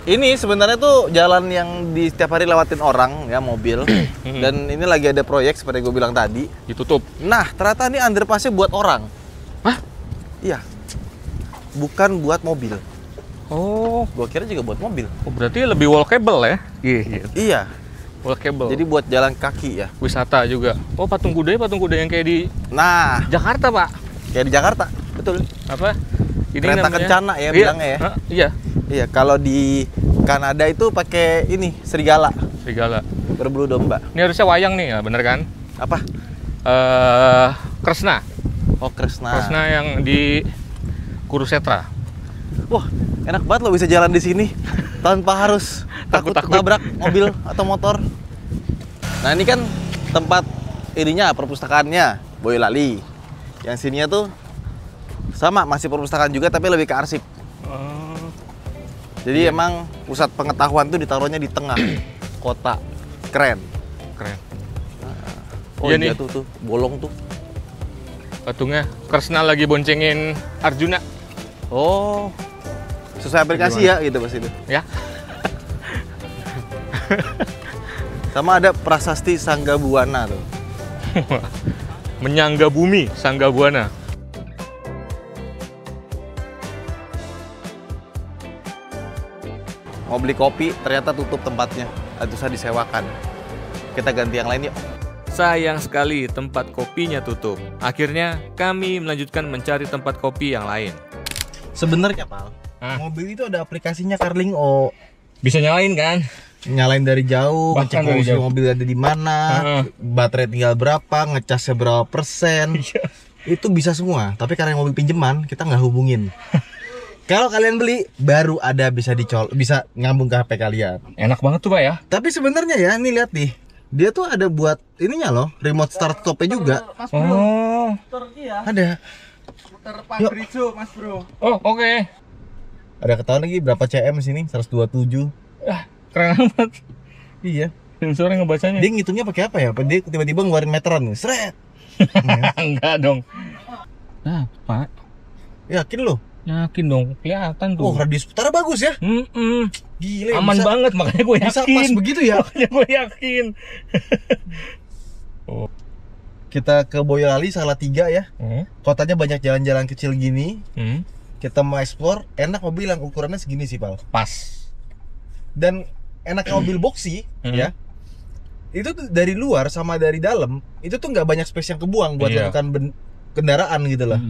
Ini sebenarnya tuh jalan yang di setiap hari lewatin orang ya, mobil. Dan ini lagi ada proyek seperti gue bilang tadi. Ditutup. Nah, ternyata ini underpassnya buat orang. Hah? Iya. Bukan buat mobil. Oh, Gua kira juga buat mobil. berarti lebih walkable ya? Iya. Iya. Walkable. Jadi buat jalan kaki ya. wisata juga. Oh, patung kuda yang kayak di Nah, Jakarta, Pak. kayak di Jakarta. Betul. Apa? Ini Kereta namanya- kencana ya Iya. bilangnya ya. Iya, Iya, kalau di Kanada itu pakai ini serigala serigala. berbulu domba. Ini harusnya wayang nih, ya, bener kan? Apa? Kresna. Oh, Kresna. Kresna yang di Kurusetra. Wah, enak banget lo bisa jalan di sini tanpa harus takut Takut-takut. tabrak mobil atau motor. Nah, ini kan tempat ininya perpustakaannya Boyolali. Yang sininya tuh sama, masih perpustakaan juga tapi lebih ke arsip. Jadi emang pusat pengetahuan tuh ditaruhnya di tengah kota. Keren. Keren. Oh Iya iya nih. tuh bolong tuh. Patungnya Kresna lagi boncengin Arjuna. Oh, sesuai aplikasi ya gitu pas itu. Ya. Sama ada prasasti Sangga Buana tuh. Menyangga bumi, Sangga Buana. Mau beli kopi, ternyata tutup tempatnya. Itu saya disewakan. Kita ganti yang lain yuk. Sayang sekali tempat kopinya tutup. Akhirnya kami melanjutkan mencari tempat kopi yang lain. Sebenarnya, Pal, mobil itu ada aplikasinya Carlingo. Bisa nyalain kan? Nyalain dari jauh, Bahkan ngecek dari posisi jauh. mobil ada di mana, baterai tinggal berapa, ngecasnya berapa persen. Itu bisa semua. Tapi karena mobil pinjaman, kita nggak hubungin. Kalau kalian beli, baru ada bisa bisa ngambung ke HP kalian. Enak banget tuh, Pak ya. Tapi sebenarnya ya, nih lihat nih. Dia tuh ada buat ininya loh, remote start stopnya juga. Oh. Ada. Yuk. Mas bro. Oh, oke. Ada ketahuan lagi berapa cm sini? 127. Ah, keren banget. Iya. Sensornya ngebacanya. Dia ngitungnya pakai apa ya? Apa dia tiba-tiba ngeluarin meteran nih? Seret. Enggak dong. Nah, Pak. Yakin lo? Yakin dong, kelihatan tuh. Oh, radius putar bagus ya? Gile. Aman bisa, banget, makanya gue yakin. bisa pas begitu ya? Makanya gue yakin. Kita ke Boyolali Salatiga ya. Kotanya banyak jalan-jalan kecil gini. Kita mau explore, enak mobil yang ukurannya segini sih, Pal. Pas. Dan enaknya mobil boxy ya. Itu tuh dari luar sama dari dalam, itu tuh nggak banyak space yang kebuang buat Iya. melakukan kendaraan gitu loh.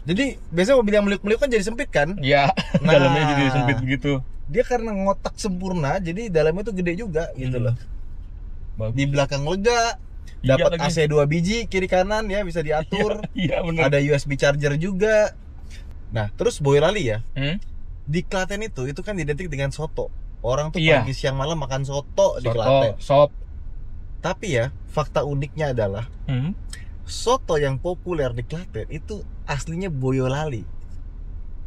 Jadi biasanya mobil yang meliuk-meliuk kan jadi sempit kan? Ya, Nah. dalamnya jadi sempit gitu. Dia karena ngotak sempurna, jadi dalamnya tuh gede juga gitu loh. Di belakang lega, dapat AC 2 biji kiri kanan ya, bisa diatur. Iya, bener. Ada USB charger juga. Nah, terus Boyolali ya. Di Klaten itu kan identik dengan soto. Orang tuh pagi siang malam makan soto di Klaten. Sop. Tapi ya, fakta uniknya adalah soto yang populer di Klaten itu aslinya Boyolali.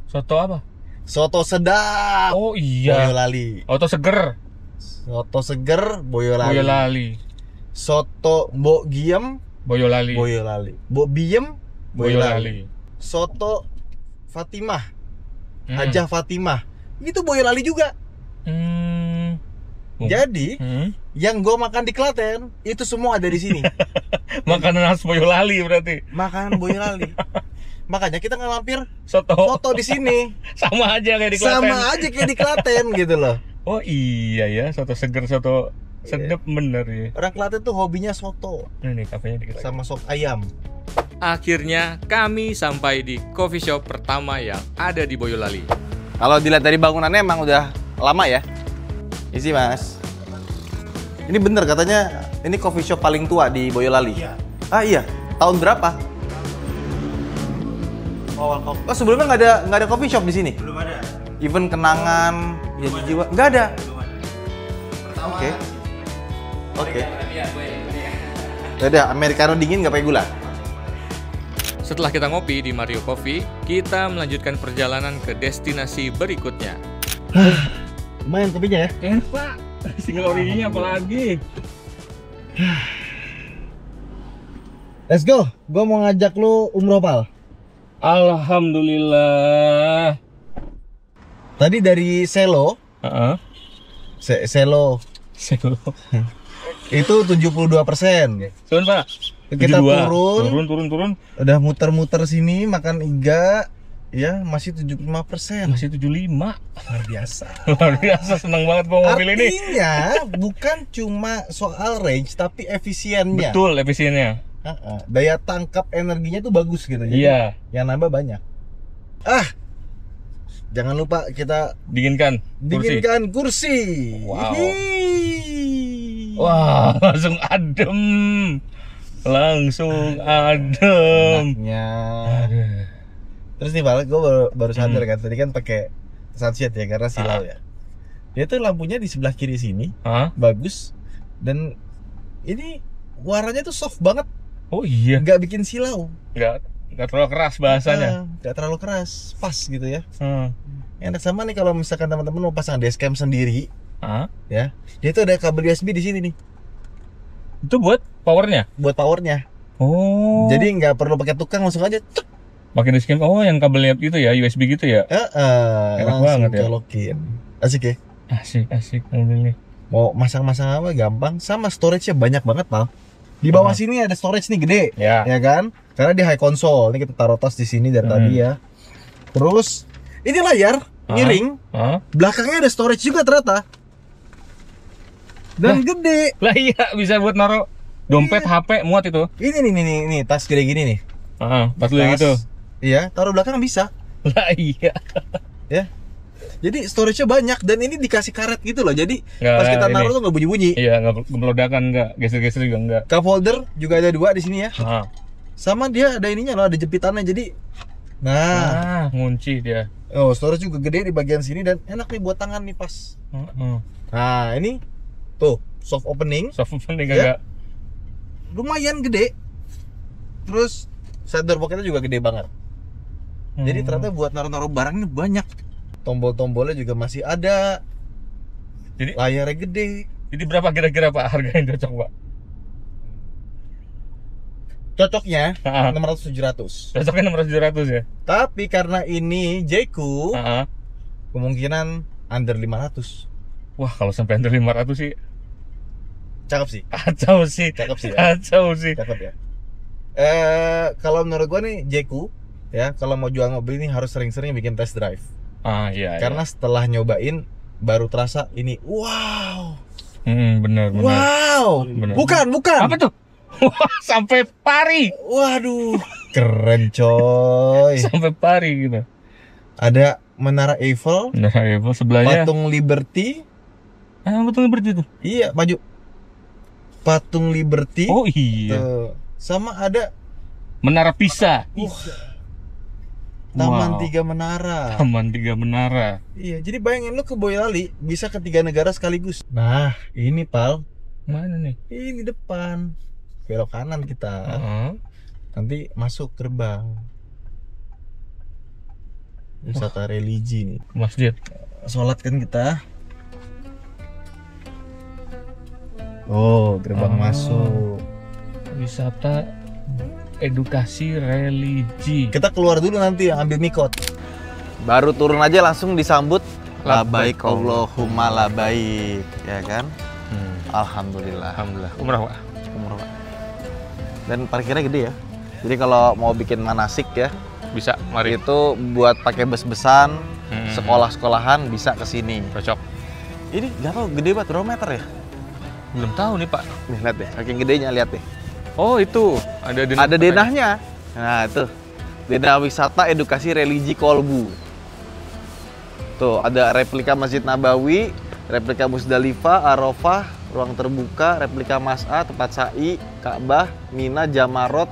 Soto apa? Soto sedap. Oh iya. Boyolali. Soto seger. Soto seger Boyolali. Boyolali. Soto Mbok Giem Boyolali. Boyolali. Mbok Biem Boyolali. Soto Fatimah. Hajah Fatimah. Itu Boyolali juga. Jadi, yang gue makan di Klaten itu semua ada di sini. Makanan khas Boyolali berarti. Makanan Boyolali. Makanya kita ngelampir Soto di sini. Sama aja kayak di Klaten. Sama aja kayak di Klaten gitu loh. Oh iya ya, soto seger, soto sedap bener ya. Orang Klaten tuh hobinya soto. Ini kafenya dikit lagi. Sama sop ayam. Akhirnya kami sampai di coffee shop pertama yang ada di Boyolali. Kalau dilihat dari bangunannya emang udah lama ya. Isi mas. Ini bener katanya ini coffee shop paling tua di Boyolali. Iya. Ah iya. Tahun berapa? Awal kopi. Oh sebelumnya nggak ada coffee shop di sini? Belum ada. Even kenangan, ya jiwa nggak ada. Oke. Oke. Udah americano dingin nggak pakai gula. Setelah kita ngopi di Mario Coffee, kita melanjutkan perjalanan ke destinasi berikutnya. Lumayan kopinya ya? Enak pak, single originnya apalagi. Let's go, gue mau ngajak lu umroh pal. Alhamdulillah. Tadi dari Selo, Selo itu 72%. Turun pak. Kita turun. Udah muter-muter sini makan iga. Ya, masih 75%. Masih 75. Luar biasa. Luar biasa, seneng banget bawa mobil ini. Artinya bukan cuma soal range tapi efisiennya. Betul, efisiennya. Daya tangkap energinya tuh bagus gitu. Jadi yang nambah banyak. Jangan lupa kita dinginkan kursi. Wow. Wah, langsung adem. Enaknya. Terus nih Pak, gue baru sadar kan, tadi kan pakai sunset ya karena silau ya. Dia tuh lampunya di sebelah kiri sini, bagus. Dan ini warnanya tuh soft banget. Oh iya. Nggak bikin silau. Nggak terlalu keras bahasanya. Nggak terlalu keras, pas gitu ya. Enak sama nih kalau misalkan teman-teman mau pasang dashcam sendiri, ya, dia tuh ada kabel USB di sini nih. Itu buat powernya? Buat powernya. Oh. Jadi nggak perlu pakai tukang, langsung aja. Pakai dashcam. Oh, yang kabelnya itu ya, USB gitu ya? Enak banget ya. Colokin. Asik ya? Asik mobil ini. Mau masang-masang apa gampang, sama storage-nya banyak banget, Pal. Di bawah sini ada storage nih gede, ya kan? Karena di high console. Ini kita taruh tas di sini dari tadi ya. Terus ini layar miring. Belakangnya ada storage juga ternyata. Dan gede. Lah iya, bisa buat naruh dompet, HP, muat itu. Ini nih, tas gede gini nih. Tas lu yang itu. Iya, taruh belakang bisa. Lah iya. Ya. Jadi storage-nya banyak dan ini dikasih karet gitu loh. Jadi pas kita naruh tuh nggak bunyi-bunyi. Iya, nggak meledakan, nggak geser-geser juga nggak. Cup holder juga ada 2 di sini ya. Sama dia ada ininya loh, ada jepitannya. Jadi ngunci dia. Oh, storage juga gede di bagian sini dan enak nih buat tangan nih pas. Nah, ini tuh soft opening. Soft opening agak lumayan gede. Terus side door pocketnya juga gede banget. Jadi ternyata buat naruh-naruh barang ini banyak. Tombol-tombolnya juga masih ada. Jadi layarnya gede. Jadi berapa kira-kira Pak harga yang cocok Pak? Cocoknya 600-700. Cocoknya 600-700 ya? Tapi karena ini Jayco, kemungkinan under 500. Wah, kalau sampai under 500 sih cakep sih. Kacau sih. Cakep ya. Kalau menurut gua nih Jayco ya, kalau mau jual mobil ini harus sering-sering bikin test drive. Iya. Karena setelah nyobain baru terasa ini wow. Bener. Wow. Bener. Bukan. Apa tuh? Wah, sampai Pari. Waduh, keren coy. Sampai Pari gitu. Ada Menara Eiffel. Sebelahnya patung Liberty. Patung Liberty tuh. Iya, maju. patung Liberty. Oh iya. Tuh. Sama ada Menara Pisa. Taman Wow. Tiga Menara. Taman Tiga Menara. Iya, jadi bayangin lu ke Boyolali bisa ke 3 negara sekaligus. Nah, ini Pal. Mana nih? Ini depan. Belok kanan kita. Heeh. Nanti masuk gerbang. Wisata religi nih. Masjid. Sholat kan kita. Oh, gerbang masuk. Wisata edukasi religi. Kita keluar dulu nanti ambil mikot. Baru turun aja langsung disambut labaik Allahumma labaik, ya kan? Alhamdulillah. Alhamdulillah. Umrah, Pak. Umroh, Pak. Dan parkirnya gede ya. Jadi kalau mau bikin manasik ya, Bisa, mari. itu buat pakai bus-busan, sekolah-sekolahan bisa ke sini. Cocok. Ini nggak tahu gede banget, berapa meter ya? Belum tahu nih, Pak. Nih lihat deh, saking gedenya lihat deh. Oh, itu. Ada denah. Ada denahnya. Nah, itu. Denah wisata edukasi religi Kolbu. Tuh, ada replika Masjid Nabawi, replika Musdalifah, Arafah, ruang terbuka, replika Mas'a, tempat sa'i, Ka'bah, Mina, Jamarot.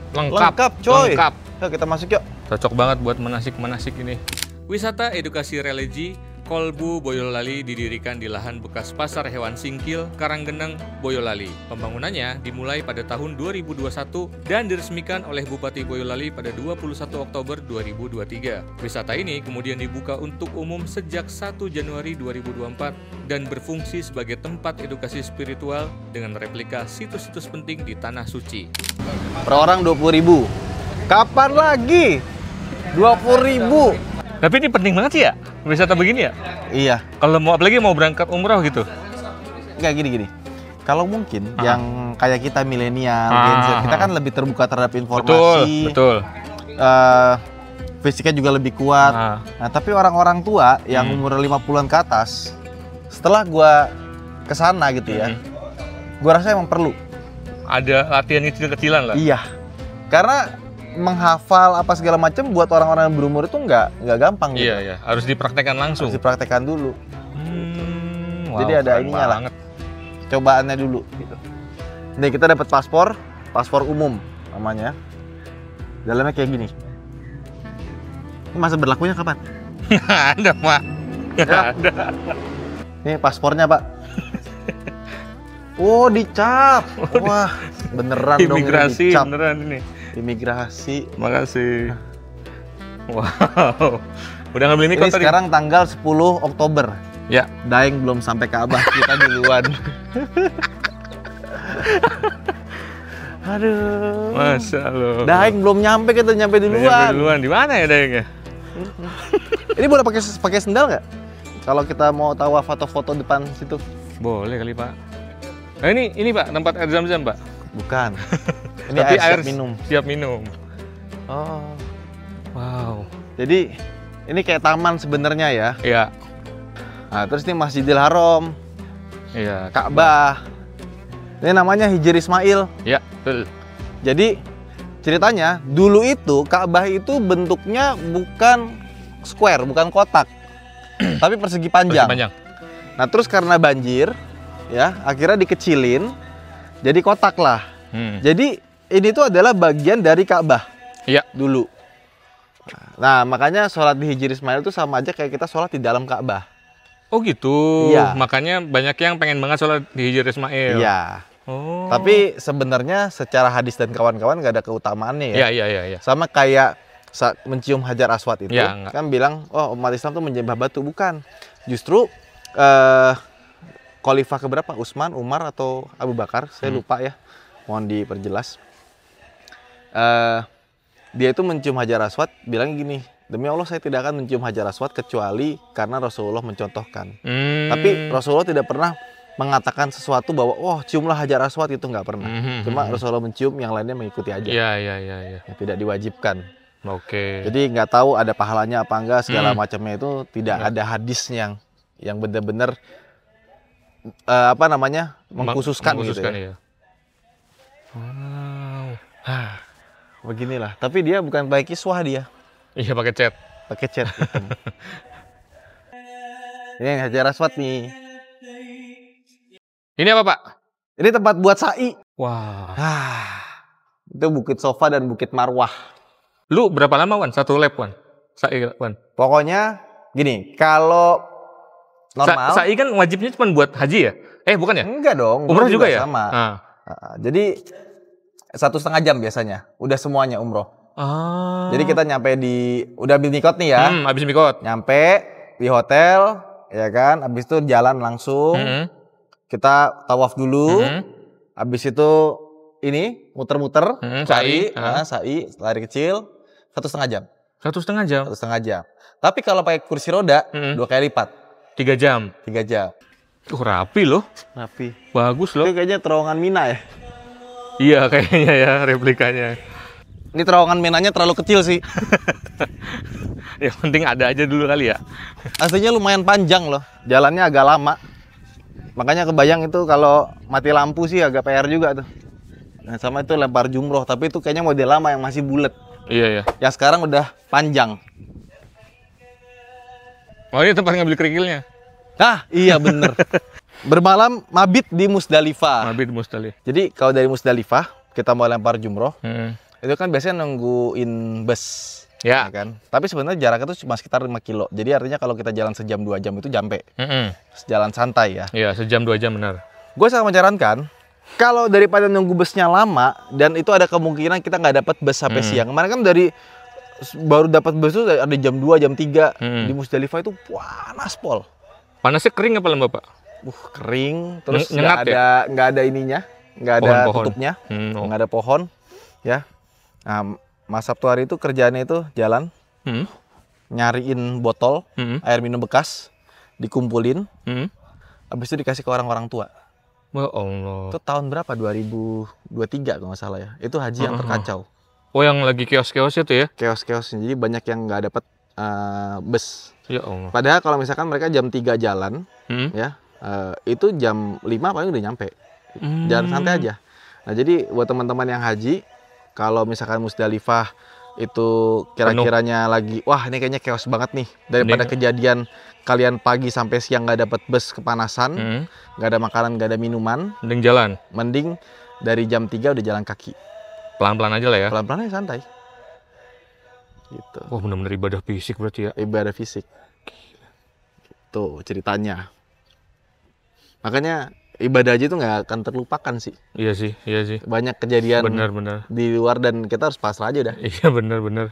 Lengkap, coy. Lengkap. Yuk kita masuk yuk. Cocok banget buat manasik-manasik ini. Wisata edukasi religi Kolbu Boyolali didirikan di lahan bekas Pasar Hewan Singkil, Karanggeneng, Boyolali. Pembangunannya dimulai pada tahun 2021 dan diresmikan oleh Bupati Boyolali pada 21 Oktober 2023. Wisata ini kemudian dibuka untuk umum sejak 1 Januari 2024 dan berfungsi sebagai tempat edukasi spiritual dengan replika situs-situs penting di Tanah Suci. Per orang 20.000. Kapan lagi? 20.000. Tapi ini penting banget sih ya, wisata begini ya? Iya. Kalau mau apalagi mau berangkat umroh gitu. Enggak gini. Kalau mungkin yang kayak kita milenial, Gen Z, kita kan lebih terbuka terhadap informasi. Betul. Fisiknya juga lebih kuat. Nah, tapi orang-orang tua yang umur 50-an ke atas, setelah gua kesana gitu ya, gua rasa emang perlu. Ada latihan kecil-kecilan lah. Iya. Karena menghafal apa segala macam buat orang-orang yang berumur itu nggak gampang gitu. Iya, harus dipraktekkan langsung. Harus dipraktekkan dulu. Wow, Jadi ada keren ininya lah. banget. Cobaannya dulu gitu. Nih kita dapat paspor umum namanya. Dalamnya kayak gini. Ini masa berlakunya kapan? Ada, Pak. Ya. Ada. Ini paspornya, Pak. Oh, dicap. Wah, beneran dong ini Imigrasi dicap. beneran ini. Imigrasi. Makasih. Wow. Udah ngambil ini Ini kok tadi? sekarang tanggal 10 Oktober. Ya. Daeng belum sampai Ka'bah, kita duluan. Aduh. Masya Allah. Daeng belum nyampe, kita nyampe duluan. Duluan. Di mana ya Daengnya? Ini boleh pakai sendal nggak? Kalau kita mau tawaf atau foto depan situ? Boleh kali, Pak. Nah, ini Pak, tempat air zam-zam, Pak. Bukan. Ini Tapi air siap minum. Siap minum. Oh. Wow. Jadi ini kayak taman sebenarnya ya. Iya. Nah, terus ini Masjidil Haram, Iya. Ka'bah. Ini namanya Hijri Ismail. Ya, betul. Jadi ceritanya dulu itu Ka'bah itu bentuknya bukan square, bukan kotak, tapi persegi panjang. Panjang. Nah terus karena banjir, ya akhirnya dikecilin, jadi kotak lah. Jadi ini tuh adalah bagian dari Ka'bah. Iya. Dulu. Nah makanya sholat di Hijri Ismail itu sama aja kayak kita sholat di dalam Ka'bah. Oh gitu. Iya. Makanya banyak yang pengen banget sholat di Hijri Ismail. Iya. Oh. Tapi sebenarnya secara hadis dan kawan-kawan nggak ada keutamaannya ya. Iya. Sama kayak mencium hajar aswad itu, Ya, enggak. kan bilang, oh umat Islam tuh menyembah batu. Bukan. Justru khalifah keberapa? Utsman, Umar, atau Abu Bakar? Saya lupa ya. Mohon diperjelas. Dia itu mencium hajar aswad, bilang gini, demi Allah saya tidak akan mencium hajar aswad kecuali karena Rasulullah mencontohkan. Tapi Rasulullah tidak pernah mengatakan sesuatu bahwa ciumlah hajar aswad, itu nggak pernah. Cuma Rasulullah mencium, yang lainnya mengikuti aja. Iya. Ya, tidak diwajibkan. Oke. Jadi nggak tahu ada pahalanya apa enggak, segala macamnya itu tidak ada hadis yang benar-benar mengkhususkan gitu ya. Iya. Wow. Beginilah. Tapi dia bukan pakai kiswah dia. Iya, pakai cat. Pakai cat. Ini hajar aswad nih. Ini apa, Pak? Ini tempat buat sa'i. Wah. Itu Bukit Sofa dan Bukit Marwah. Lu berapa lama, Wan? Satu lap, Wan? Sa'i, Wan? Pokoknya gini, kalau normal. Sa'i kan wajibnya cuma buat haji ya? Bukan ya? Enggak dong. Umroh juga ya? Sama. Jadi 1,5 jam biasanya. Udah semuanya umroh. Jadi kita nyampe udah ambil mikot nih ya. Habis mikot. Nyampe di hotel, ya kan. Habis itu jalan langsung. Kita tawaf dulu. Habis itu ini muter-muter. Sa'i. Sa'i, lari kecil. 1,5 jam. 1,5 jam? 1,5 jam. Tapi kalau pakai kursi roda, 2 kali lipat. 3 jam? 3 jam. Rapi loh. Rapi. Bagus loh. Itu kayaknya terowongan Mina ya? Iya kayaknya ya, replikanya. Ini terowongan Minanya terlalu kecil sih. Yang penting ada aja dulu kali ya. Aslinya lumayan panjang loh. Jalannya agak lama. Makanya kebayang itu kalau mati lampu sih agak PR juga tuh. Nah, sama itu lempar jumroh, tapi itu kayaknya model lama yang masih bulat. Iya ya. Yang sekarang udah panjang. Oh, ini tempat ngambil kerikilnya. Iya bener. Bermalam mabit di Musdalifah. Mabit Musdalifah. Jadi kalau dari Musdalifah kita mau lempar jumroh, itu kan biasanya nungguin bus. Ya kan. Tapi sebenarnya jaraknya itu cuma sekitar 5 kilo. Jadi artinya kalau kita jalan sejam 2 jam itu nyampe. Jalan santai ya. Iya, sejam 2 jam benar. Gue sangat menyarankan kalau daripada nunggu busnya lama dan itu ada kemungkinan kita nggak dapat bus sampai siang. Kemarin kan baru dapat bus itu ada jam 2, jam 3 di Musdalifah itu panas pol. Panasnya kering apa lembab, Pak? Kering, terus nggak ada ininya, nggak ada tutupnya, nggak ada pohon, ya. Nah, Mas Sabtu hari itu kerjaannya itu jalan, nyariin botol air minum bekas, dikumpulin, habis itu dikasih ke orang-orang tua. Ya Allah. Itu tahun berapa? 2023 kalau nggak salah ya. Itu haji yang terkacau. Oh, yang lagi keos-keos itu ya? Keos-keosnya, jadi banyak yang nggak dapat bus. Ya Allah. Padahal kalau misalkan mereka jam 3 jalan, ya, itu jam 5 paling udah nyampe. Jalan santai aja. Nah, jadi buat teman-teman yang haji, kalau misalkan Musdalifah itu kira-kiranya lagi, wah ini kayaknya chaos banget nih. Daripada kejadian kalian pagi sampai siang nggak dapat bus, kepanasan, nggak ada makanan, nggak ada minuman. Mending jalan? Mending dari jam 3 udah jalan kaki. Pelan-pelan aja lah ya? Pelan-pelan aja, santai. Gitu. Oh, benar-benar ibadah fisik berarti ya? Ibadah fisik. Gitu ceritanya. Makanya ibadah haji itu nggak akan terlupakan sih. Iya sih. Banyak kejadian benar. di luar dan kita harus pasrah aja dah. Iya benar.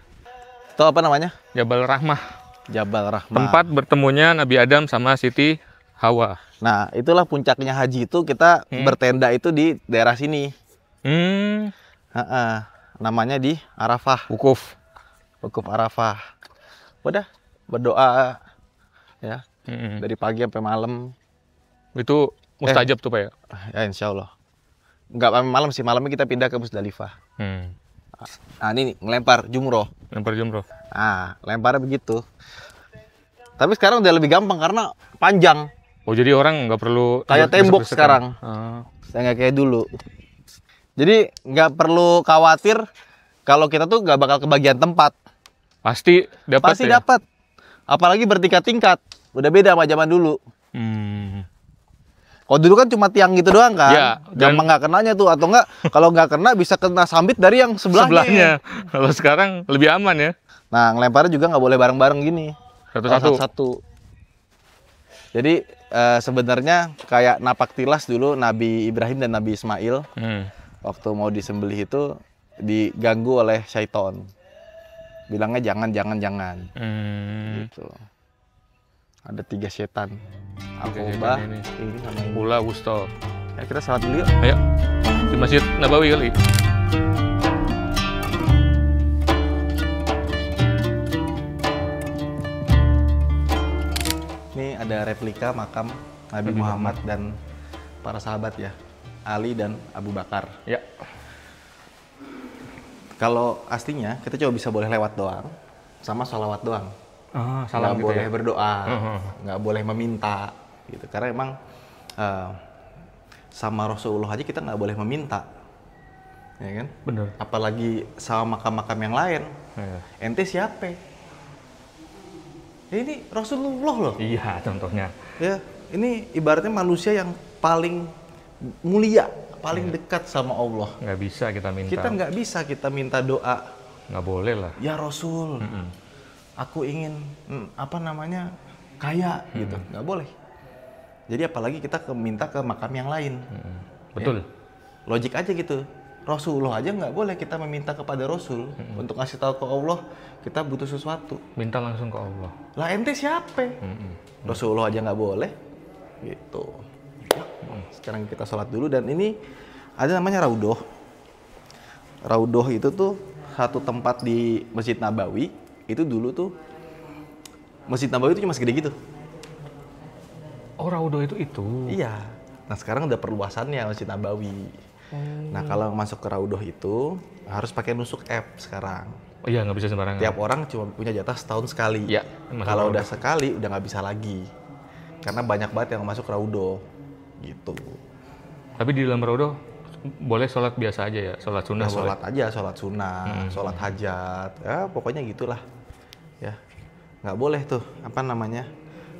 Itu apa namanya? Jabal Rahmah. Jabal Rahmah. Tempat bertemunya Nabi Adam sama Siti Hawa. Nah, itulah puncaknya haji itu kita bertenda itu di daerah sini. Namanya di Arafah. Wukuf Arafah. Udah berdoa ya dari pagi sampai malam. Itu mustajab tuh Pak ya? Ya insya Allah. Nggak malam sih, malamnya kita pindah ke Musdalifah. Nah ini nih, ngelempar jumroh. Nah, lemparnya begitu. Tapi sekarang udah lebih gampang karena panjang. Oh, jadi orang nggak perlu kayak tembok sekarang. Saya nggak kayak dulu. Jadi nggak perlu khawatir kalau kita tuh nggak bakal kebagian tempat. Pasti dapat. Apalagi bertingkat-tingkat. Udah beda sama zaman dulu. Kalau dulu kan cuma tiang gitu doang kan, ya, gampang nggak kenanya tuh, atau nggak kalau nggak kena bisa kena sambit dari yang sebelahnya. Kalau sekarang lebih aman ya. Nah, ngelemparnya juga nggak boleh bareng-bareng gini, satu-satu. Jadi sebenarnya kayak napak tilas dulu Nabi Ibrahim dan Nabi Ismail waktu mau disembelih itu diganggu oleh syaiton, bilangnya jangan. Gitu. Ada 3 setan. Aqobah, ini sama ini. Ula, Wusta. Ya, kita salat dulu yuk. Ayo. Di Masjid Nabawi kali. Ini ada replika makam Nabi Muhammad dan para sahabat ya. Ali dan Abu Bakar. Ya. Kalau aslinya kita cuma bisa boleh lewat doang sama sholawat doang. Nggak gitu boleh ya? berdoa, nggak boleh meminta, gitu. Karena emang sama Rasulullah aja kita nggak boleh meminta, ya kan? Bener. Apalagi sama makam-makam yang lain. Ente siapa? Ini Rasulullah loh. Iya, contohnya. Ya, ini ibaratnya manusia yang paling mulia, paling dekat sama Allah. Nggak bisa kita minta. Kita nggak bisa kita minta doa. Nggak boleh lah. Ya Rasul, aku ingin kaya gitu, nggak boleh. Jadi apalagi kita minta ke makam yang lain. Betul. Ya? Logik aja gitu. Rasulullah aja nggak boleh kita meminta kepada Rasul untuk ngasih tahu ke Allah kita butuh sesuatu. Minta langsung ke Allah. Lah ente siapa? Rasulullah aja nggak boleh. Gitu. Sekarang kita sholat dulu dan ini ada namanya Raudhoh. Raudhoh itu tuh satu tempat di Masjid Nabawi. Itu dulu tuh Masjid Nabawi itu cuma segede gitu. Oh, Raudhoh itu? Iya. Nah sekarang udah perluasannya Masjid Nabawi. Nah kalau masuk ke Raudhoh itu harus pakai nusuk app sekarang. Oh iya, nggak bisa sembarangan. Tiap orang cuma punya jatah setahun sekali. Iya. Kalau udah sekali udah nggak bisa lagi. Karena banyak banget yang masuk Raudhoh. Gitu. Tapi di dalam Raudhoh boleh sholat biasa aja ya? Sholat sunnah boleh? Sholat aja, sholat sunnah, sholat hajat. Ya pokoknya gitulah. Ya. Nggak boleh tuh,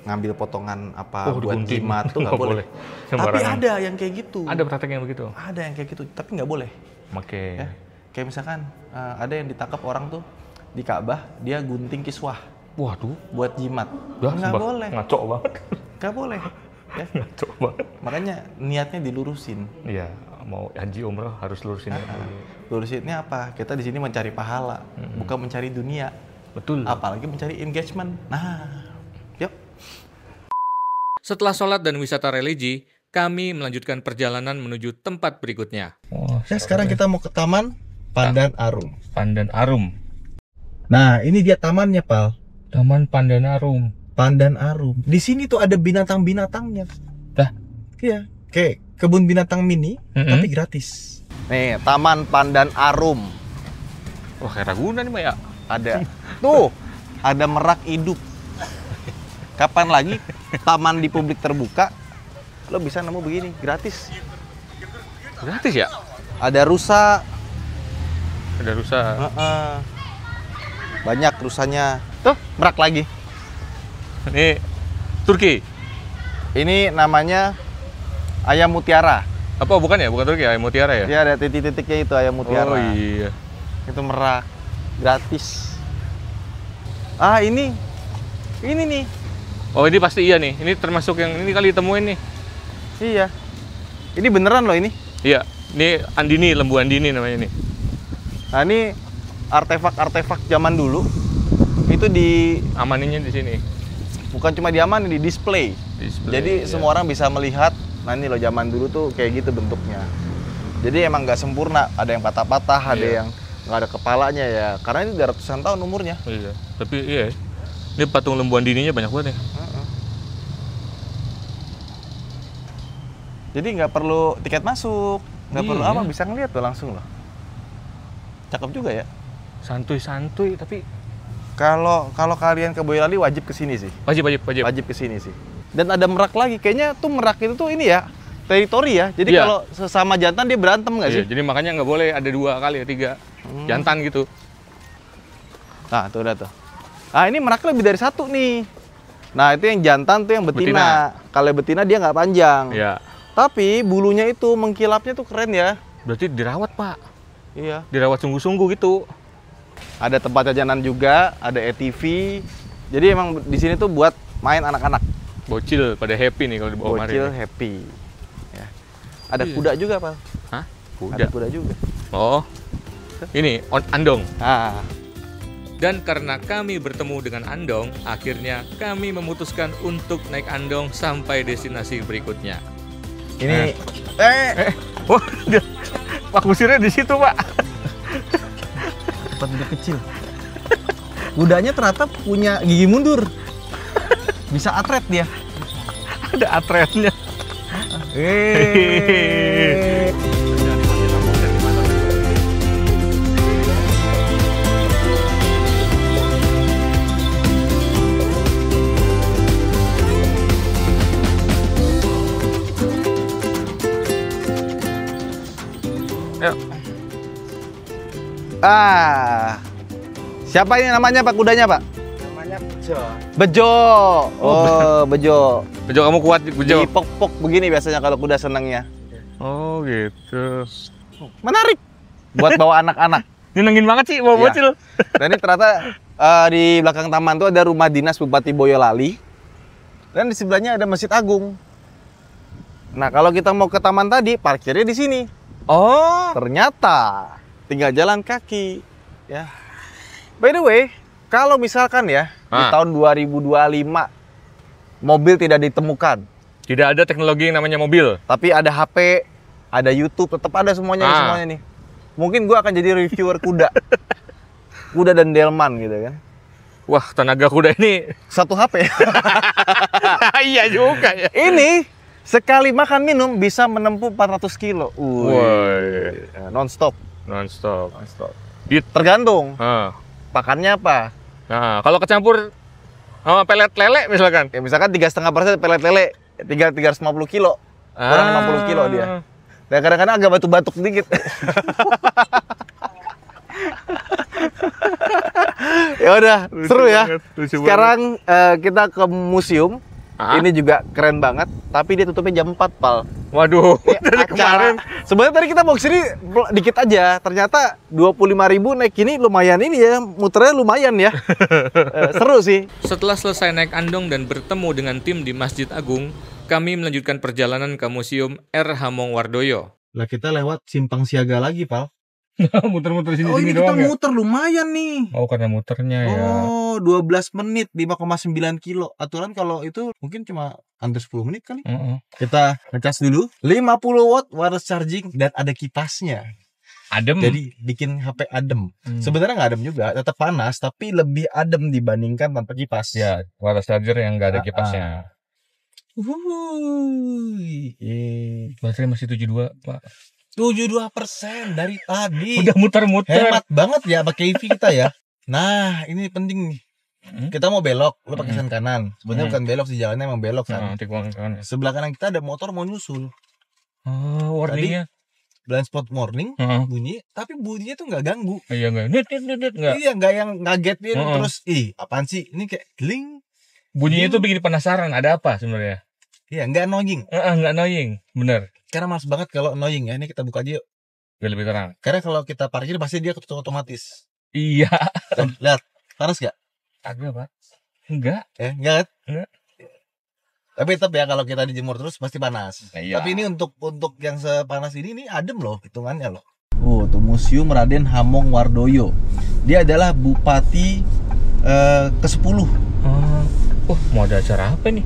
ngambil potongan buat jimat tuh nggak boleh. Tapi ada yang kayak gitu. Ada praktek yang begitu? Ada yang kayak gitu, tapi nggak boleh. Oke. Ya, kayak misalkan ada yang ditangkap orang tuh di Ka'bah, dia gunting kiswah. Waduh. Buat jimat. Nggak boleh. Ngaco banget. Nggak boleh. Ya. Ngaco banget. Makanya niatnya dilurusin. Iya, mau haji umroh harus lurusin. Lurusinnya apa? Kita di sini mencari pahala, bukan mencari dunia. Betul. Apalagi mencari engagement. Nah, yuk. Setelah sholat dan wisata religi, kami melanjutkan perjalanan menuju tempat berikutnya. Sekarang kita mau ke Taman Pandan Arum. Pandan Arum. Nah, ini dia tamannya, Pal. Taman Pandan Arum. Pandan Arum. Di sini tuh ada binatang-binatangnya. Dah? Iya. Kayak kebun binatang mini, tapi gratis. Nih, Taman Pandan Arum. Wah, kayak Ragunan nih, Mbak ya? Ada. Tuh, ada merak hidup. Kapan lagi taman di publik terbuka, lo bisa nemu begini, gratis. Gratis ya? Ada rusa. Ada rusa. Banyak rusanya. Tuh, merak lagi. Ini Turki. Ini namanya ayam mutiara. Apa bukan ya? Bukan Turki, ayam mutiara ya? Iya, ada titik-titiknya itu ayam mutiara. Oh iya. Itu merak. Gratis. Ini nih. Oh, ini pasti iya nih. Ini termasuk yang ini kali ditemuin nih. Iya. Ini beneran loh ini. Iya. Ini Andini, lembu Andini namanya nih. Nah, ini artefak-artefak zaman dulu. Itu amaninnya di sini. Bukan cuma diamanin, di display. Jadi semua orang bisa melihat. Nah, ini loh zaman dulu tuh kayak gitu bentuknya. Jadi emang nggak sempurna. Ada yang patah-patah, ada yang nggak ada kepalanya ya. Karena ini udah ratusan tahun umurnya. Iya. Tapi iya. Ini patung lembu Andininya banyak banget ya. Jadi nggak perlu tiket masuk, nggak perlu apa, bisa ngeliat tuh langsung loh. Cakep juga ya. Santuy-santuy tapi kalau kalian ke Boyolali wajib kesini sih. Wajib kesini sih. Dan ada merak lagi, kayaknya tuh merak itu tuh ini ya teritori ya. Jadi kalau sesama jantan dia berantem nggak sih? Jadi makanya nggak boleh ada 2 kali ya 3 jantan gitu. Nah tuh udah tuh. Ini meraknya lebih dari 1 nih. Nah itu yang jantan tuh yang betina. Kalau betina dia nggak panjang. Iya. Tapi bulunya itu mengkilapnya tuh keren ya. Berarti dirawat, Pak. Iya. Dirawat sungguh-sungguh gitu. Ada tempat jajanan juga, ada ATV. Jadi emang di sini tuh buat main anak-anak. Bocil pada happy nih kalau dibawa kemarin. Bocil happy. Ya. Ada kuda juga, Pak. Hah? Kuda? Ada kuda juga. Oh. Ini andong. Dan karena kami bertemu dengan andong, akhirnya kami memutuskan untuk naik andong sampai destinasi berikutnya. Ini Wah, Pak kusirnya di situ, Pak. tempat udah kecil. Kudanya ternyata punya gigi mundur. Bisa atret dia. Ada atretnya. Siapa ini namanya Pak kudanya, Pak? Namanya Bejo. Bejo. Oh, Bejo. Bejo kamu kuat, Bejo. Dipok-pok begini biasanya kalau kuda senangnya. Oh gitu. Menarik buat bawa anak-anak. Nyenengin banget sih bawa Iya. bocil. Dan ini ternyata di belakang taman tuh ada rumah dinas Bupati Boyolali. Dan di sebelahnya ada Masjid Agung. Nah, kalau kita mau ke taman tadi, parkirnya di sini. Oh. Ternyata tinggal jalan kaki. Ya. By the way, kalau misalkan ya di tahun 2025 mobil tidak ditemukan, Tidak ada teknologi yang namanya mobil. tapi ada HP, ada YouTube, tetap ada semuanya nih, semuanya nih. Mungkin gua akan jadi reviewer kuda. Kuda dan delman gitu kan. Wah, tenaga kuda ini. Satu HP. Iya juga ya. Ini sekali makan minum bisa menempuh 400 kilo. Woi. Non-stop. Non-stop. Tergantung Ah. pakannya apa. Nah, kalau kecampur sama pelet lele misalkan. Ya misalkan 3,5% pelet lele, 350 kilo. Kurang 50 kilo dia. Dan kadang-kadang agak batuk-batuk dikit. Ya udah, seru ya. Lucu Sekarang kita ke museum. Ini juga keren banget, tapi dia tutupnya jam 4, Pal. Waduh, dari Acara. kemarin. Sebenarnya tadi kita mau kesini dikit aja. Ternyata 25.000 naik ini lumayan ini ya, muternya lumayan ya. Seru sih. Setelah selesai naik andong dan bertemu dengan tim di Masjid Agung, kami melanjutkan perjalanan ke Museum R. Hamengwardoyo. Lah kita lewat simpang siaga lagi, Pal. Muter-muter Oh ini kita muter lumayan nih. Oh, karena muternya ya. Oh 12 menit 5,9 kilo. Aturan kalau itu mungkin cuma hampir 10 menit kali. Kita ngecas dulu 50 watt wireless charging dan ada kipasnya. Adem. Jadi bikin HP adem. Sebenarnya nggak adem juga, tetap panas tapi lebih adem dibandingkan tanpa kipas. ya, wireless charger yang nggak ada kipasnya. Baterai masih 72, Pak. 72% dari tadi. Udah muter-muter. Hemat banget ya pakai EV kita ya. Nah, ini penting nih. Kita mau belok, lu pakai sen kanan. Sebenarnya bukan belok sih, jalannya emang belok kan. Kan. Sebelah kanan kita ada motor mau nyusul. Oh, warningnya. Blind spot warning bunyi, tapi bunyinya tuh nggak ganggu. Iya enggak. Nit enggak. Iya, nggak yang ngagetin terus apaan sih? Ini kayak gling. Bunyinya itu bikin penasaran ada apa sebenarnya. Iya, nggak annoying. Enggak annoying, bener. Karena males banget kalau annoying ya. Ini kita buka aja yuk. Biar lebih terang. Karena kalau kita parkir pasti dia ketutup otomatis. Iya. Lihat, panas gak? Agak, Pak. Enggak. Enggak. Enggak. Tapi tetap ya kalau kita dijemur terus pasti panas. Iya. Tapi ini untuk yang sepanas ini adem loh hitungannya loh. Oh, tuh Museum Raden Hamengwardoyo. Dia adalah bupati ke-10. Oh, mau ada acara apa nih?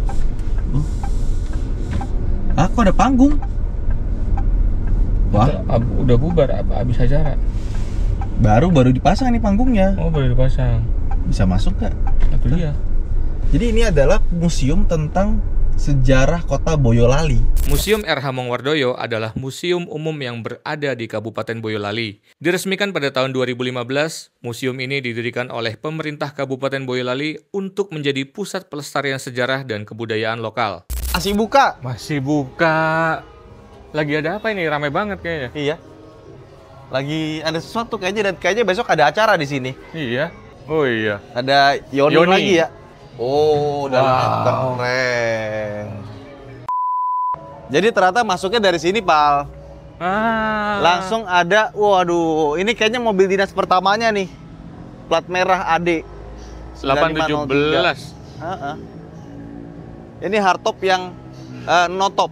Kok ada panggung? Wah, Udah bubar apa habis acara? baru dipasang nih panggungnya. Oh, baru dipasang. Bisa masuk gak? Itu dia. Jadi ini adalah museum tentang sejarah kota Boyolali. Museum R. Hamengwardoyo adalah museum umum yang berada di Kabupaten Boyolali. Diresmikan pada tahun 2015, museum ini didirikan oleh pemerintah Kabupaten Boyolali untuk menjadi pusat pelestarian sejarah dan kebudayaan lokal. Masih buka? Masih buka. Lagi ada apa ini? Ramai banget kayaknya. Iya. Lagi ada sesuatu kayaknya dan kayaknya besok ada acara di sini. Iya. Oh iya. Ada Yoni lagi ya. Oh, udah Wow. keren. Jadi ternyata masuknya dari sini, Pal. Langsung ada, waduh, ini kayaknya mobil dinas pertamanya nih. Plat merah AD 817. Ini hardtop yang no-top.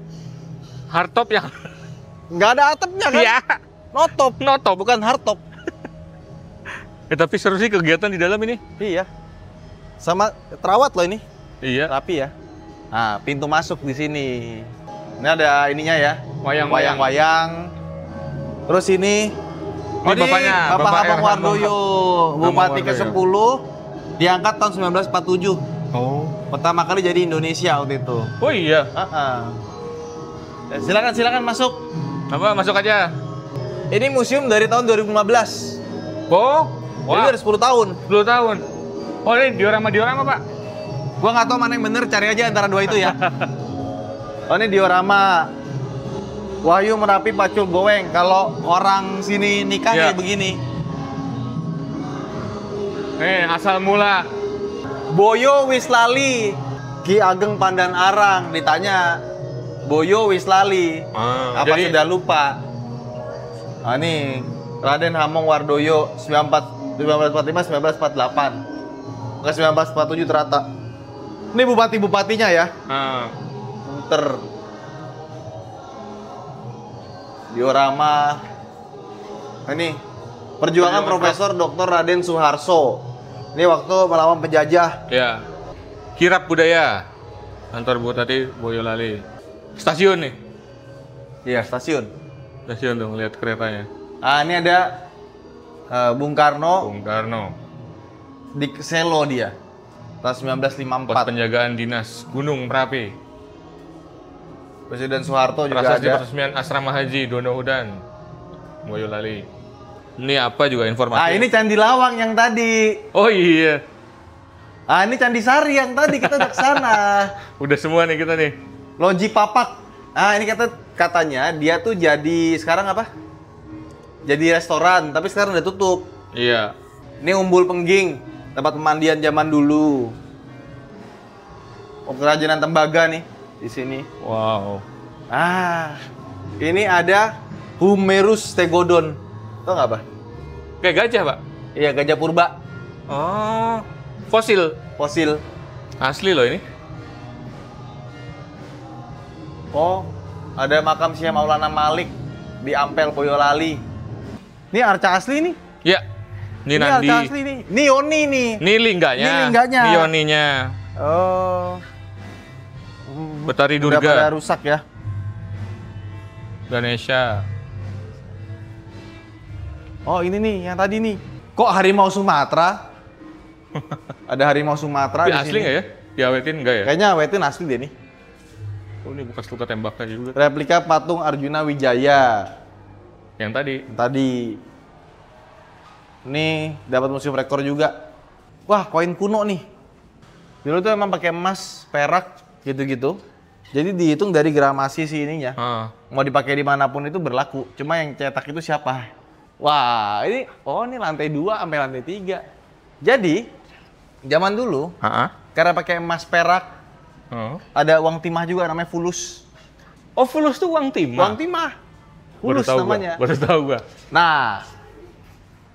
Hardtop yang Nggak ada atapnya kan? Iya. No-top. No-top. Bukan hardtop. Tapi seru sih kegiatan di dalam ini. Iya. Sama terawat loh ini. Iya. Rapi ya. Nah, pintu masuk di sini. Ini ada ininya ya. Wayang-wayang. Terus ini Ini bapaknya, Bapak Bapak Hamengwardoyo, Bupati ke-10 diangkat tahun 1947. Oh. Pertama kali jadi Indonesia waktu itu. Oh iya. Silakan masuk. Apa masuk aja? Ini museum dari tahun 2015. Oh. Jadi Wah. udah 10 tahun. 10 tahun. Oh, ini diorama, Pak. Gua nggak tahu mana yang bener, cari aja antara dua itu ya. Oh, ini diorama Wahyu Merapi Pacul Goeng. Kalau orang sini nikah Ya. kayak begini. Asal mula. Boyo wis lali, Ki Ageng Pandan Arang. Ditanya, Boyo wis lali. Apa jadi- sudah lupa? Nah, nih Raden Hamengwardoyo 1945 1948. Enggak 1947 ternyata. Ini bupati-bupatinya ya. Ter diorama. Nah, ini perjuangan Profesor Dr. Raden Suharso. Ini waktu melawan penjajah. Ya. Kirap budaya. Kantor Bupati Boyolali. Stasiun nih. Iya, stasiun. Stasiun tuh lihat keretanya. Ah, ini ada Bung Karno Bung Karno. di Selo dia. Tahun Pos 1954. penjagaan dinas Gunung Merapi. Presiden Soeharto juga Prasasti ada. peresmian Asrama Haji Dono Udan. Boyolali. Ini apa juga informasi? Ah, ini Candi Lawang yang tadi. Oh iya. Ah, ini Candi Sari yang tadi kita udah kesana. Udah semua nih kita nih. Loji Papak. Ah, ini katanya dia tuh jadi sekarang apa? Jadi restoran, tapi sekarang udah tutup. Iya. Ini Umbul Pengging, tempat pemandian zaman dulu. Oh, kerajinan tembaga nih di sini. Wow. Ah, ini ada Humerus Stegodon. Tau nggak, Pak? Kayak gajah, Pak. Iya, gajah purba, Oh. Fosil. fosil. Asli loh ini. Oh, ada makam Syekh Maulana Malik di Ampel Boyolali. Ini arca asli nih. Ya. Ini Ini Nandi. arca asli nih. Ini Yoni nih. Ini lingganya. Ini lingganya. Ini Yoninya. Oh. Betari Udah pada Durga. rusak ya. Ganesha. Oh, ini nih yang tadi nih. Kok harimau Sumatera? Ada harimau Sumatera Tapi di asli sini. nggak ya? Diawetin nggak ya? Kayaknya awetin asli deh nih. Oh, ini bekas luka tembaknya juga. Replika patung Arjuna Wijaya. Yang tadi. Tadi. Nih, dapat museum rekor juga. Wah, koin kuno nih. Dulu tuh emang pakai emas, perak, gitu-gitu. Jadi dihitung dari gramasi sih ininya. Mau dipakai dimanapun itu berlaku. Cuma yang cetak itu siapa? Wah, ini lantai 2 sampai lantai 3. Jadi, zaman dulu, karena pakai emas perak, ada uang timah juga namanya fulus. Oh, fulus tuh uang timah. Uang timah. Fulus namanya. Baru tahu gua. Nah,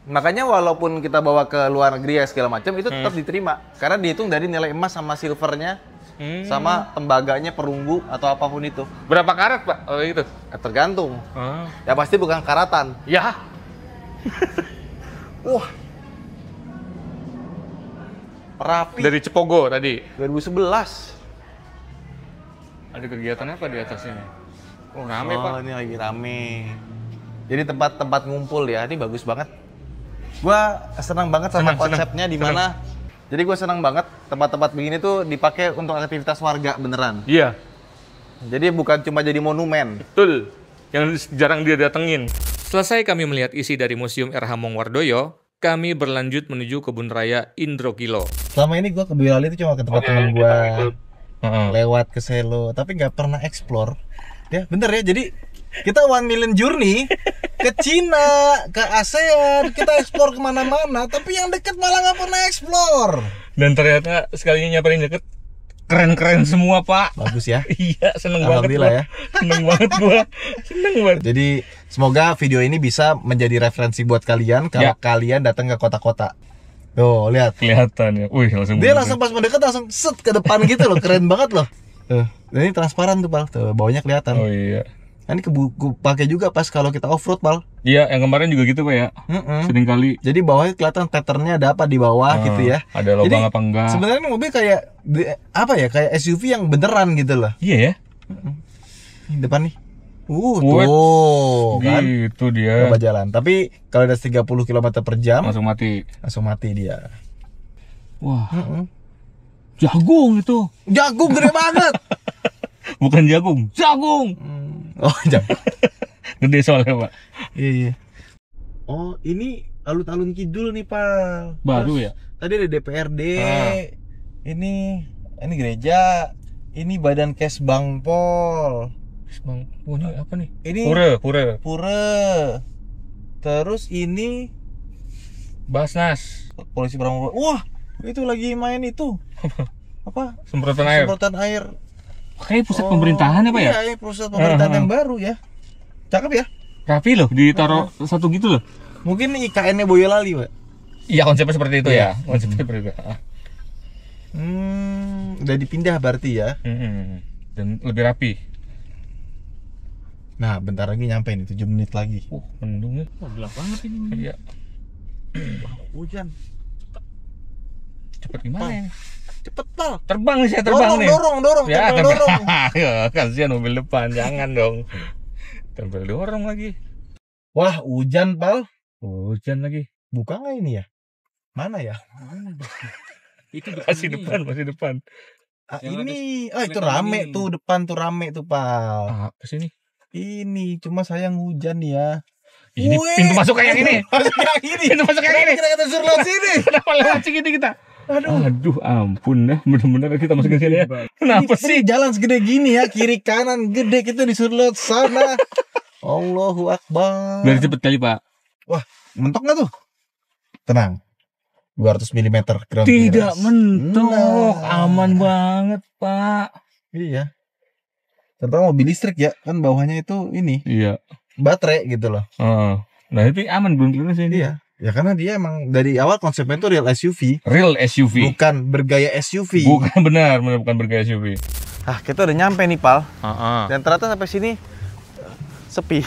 makanya walaupun kita bawa ke luar negeri ya segala macam itu tetap diterima karena dihitung dari nilai emas sama silvernya sama tembaganya, perunggu atau apapun itu. Berapa karat, Pak? Oh, itu. Tergantung. Ya pasti bukan karatan. Ya. Wah. Rapi. Dari Cepogo tadi. 2011. Ada kegiatan apa di atasnya? Oh, rame, Oh, Pak. ini lagi rame. Jadi tempat-tempat ngumpul ya, ini bagus banget. Gua senang banget sama konsepnya di mana. Jadi gue senang banget tempat-tempat begini tuh dipakai untuk aktivitas warga beneran. Iya. Jadi bukan cuma jadi monumen. Betul. Yang jarang dia datengin. Selesai kami melihat isi dari Museum R. Hamengwardoyo, kami berlanjut menuju Kebun Raya Indrokilo. Selama ini gue ke Boyolali itu cuma ke tempat teman gue, lewat ke Selo, tapi nggak pernah explore. Ya bener ya, jadi kita 1 million journey ke Cina, ke ASEAN, kita explore kemana-mana, tapi yang deket malah nggak pernah explore. Dan ternyata sekalinya nyamperin deket, keren-keren semua, Pak. Bagus ya. Iya, seneng banget Alhamdulillah gua. ya. Seneng banget gua. Seneng banget. Jadi semoga video ini bisa menjadi referensi buat kalian kalau Ya. kalian datang ke kota-kota. Tuh, lihat. Kelihatan ya. Wih, langsung Dia bener. langsung pas mendekat langsung set ke depan gitu loh, keren banget loh. Tuh, ini transparan tuh, Pal. Tuh, bawahnya kelihatan. Oh iya. Ini pakai juga pas kalau kita off-road, Pal. Iya, yang kemarin juga gitu, Pak ya. Sering kali. Jadi bawahnya kelihatan patternnya ada apa di bawah gitu ya. Ada lubang Jadi, apa enggak? Sebenarnya ini mobil kayak kayak SUV yang beneran gitu loh. Iya ya. Ini depan nih. Wet. Tuh kan. Gitu dia. Coba jalan. Tapi kalau udah 30 km per jam Langsung mati. langsung mati dia. Wah. Jagung itu. Jagung gede banget. Bukan jagung. Jagung. Oh, jagung. Gede soalnya, Pak. Iya. Oh, ini alun-alun kidul nih, Pak. Baru ya? Tadi ada DPRD. Ini gereja. Ini Badan Kes Bangpol. Bang, oh, ini apa nih? Ini Pura. Pura. Terus ini Basnas. polisi Pramuka. Wah, itu lagi main itu. Apa? Semprotan air. Semprotan air. Kayak pusat pemerintahan apa ya? Iya, pusat pemerintahan yang baru ya. Cakep ya? Rapi loh, ditaruh satu gitu loh. Mungkin IKN-nya Boyolali, Pak. Iya, konsepnya seperti itu ya. Konsepnya seperti itu. Udah dipindah berarti ya. Dan lebih rapi. Nah, bentar lagi nyampe nih, 7 menit lagi. Mendungnya. Gelap banget ini. Iya. Hujan. Cepet gimana ya? Cepet, Pal. Terbang nih, saya terbang nih. Dorong. Ya, Tempel dorong. ya, kasihan mobil depan, jangan dong. Tempel dorong lagi. Wah, hujan, Pal. Hujan lagi. Buka nggak ini ya? Mana ya? Itu masih depan. Ini, itu rame tuh, depan tuh rame tuh, Pal. Kesini. Ini, cuma sayang hujan ya. Ini pintu masuk kayak ini. Pintu masuk kayak ini. Kita suruh lewat sini. Kenapa lewat sini kita? Aduh, ampun dah. Bener-bener kita masuk ke sini ya. Kenapa sih? Jalan segede gini ya, kiri kanan gede, kita disuruh lewat sana. Allahu Akbar. Biar cepet kali, Pak. Wah, mentok nggak tuh? Tenang. 200 mm ground Tidak clearance. mentok. Aman banget, Pak. Iya. Terutama mobil listrik ya, kan bawahnya itu ini Iya. baterai gitu loh. Nah, tapi aman belum clearance ini. Iya. Ya karena dia emang dari awal konsepnya itu real SUV. Real SUV. Bukan bergaya SUV. Bukan benar bukan bergaya SUV. Kita udah nyampe nih, Pal. Dan Dan ternyata sampai sini sepi.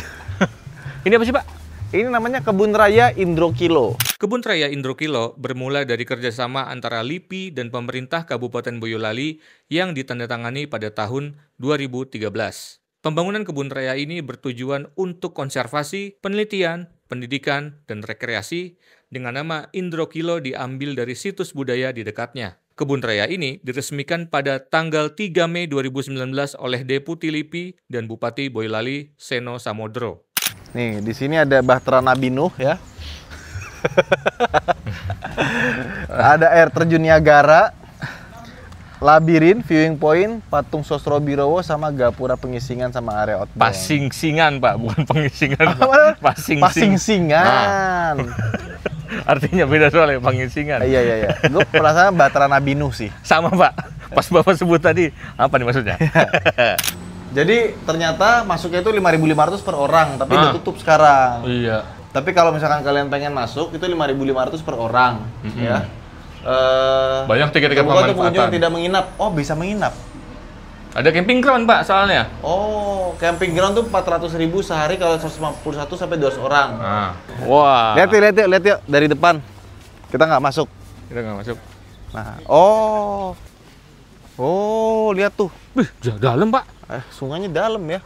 ini apa sih, Pak? Ini namanya Kebun Raya Indrokilo. Kebun Raya Indrokilo bermula dari kerjasama antara LIPI dan pemerintah Kabupaten Boyolali yang ditandatangani pada tahun 2013. Pembangunan kebun raya ini bertujuan untuk konservasi, penelitian, pendidikan, dan rekreasi dengan nama Indrokilo diambil dari situs budaya di dekatnya. Kebun raya ini diresmikan pada tanggal 3 Mei 2019 oleh Deputi LIPI dan Bupati Boyolali, Seno Samodro. Nih, di sini ada Bahtera Nabi Nuh ya. Ada air terjun Niagara, labirin, viewing point, patung Sosro Birowo sama gapura pengisingan sama area outbound. Pasing-singan, Pak, bukan pengisingan. Pasing-singan. Artinya beda soalnya pengisingan. Iya. Gue penasaran Bahtera Nabi Nuh sih. Sama, Pak. Pas Bapak sebut tadi, apa nih maksudnya? Jadi ternyata masuknya itu 5.500 per orang, tapi udah tutup sekarang. Iya. Tapi kalau misalkan kalian pengen masuk, itu 5.500 per orang, ya. Banyak tiket-tiket pengunjung pemanfaatan. tidak menginap. Oh, bisa menginap. Ada camping ground, Pak, soalnya. Oh, camping ground tuh 400.000 sehari kalau 151 sampai 200 orang. Wah. Lihat yuk dari depan. Kita nggak masuk. Kita nggak masuk. Nah, lihat tuh. Dalam, Pak. Sungainya dalam ya.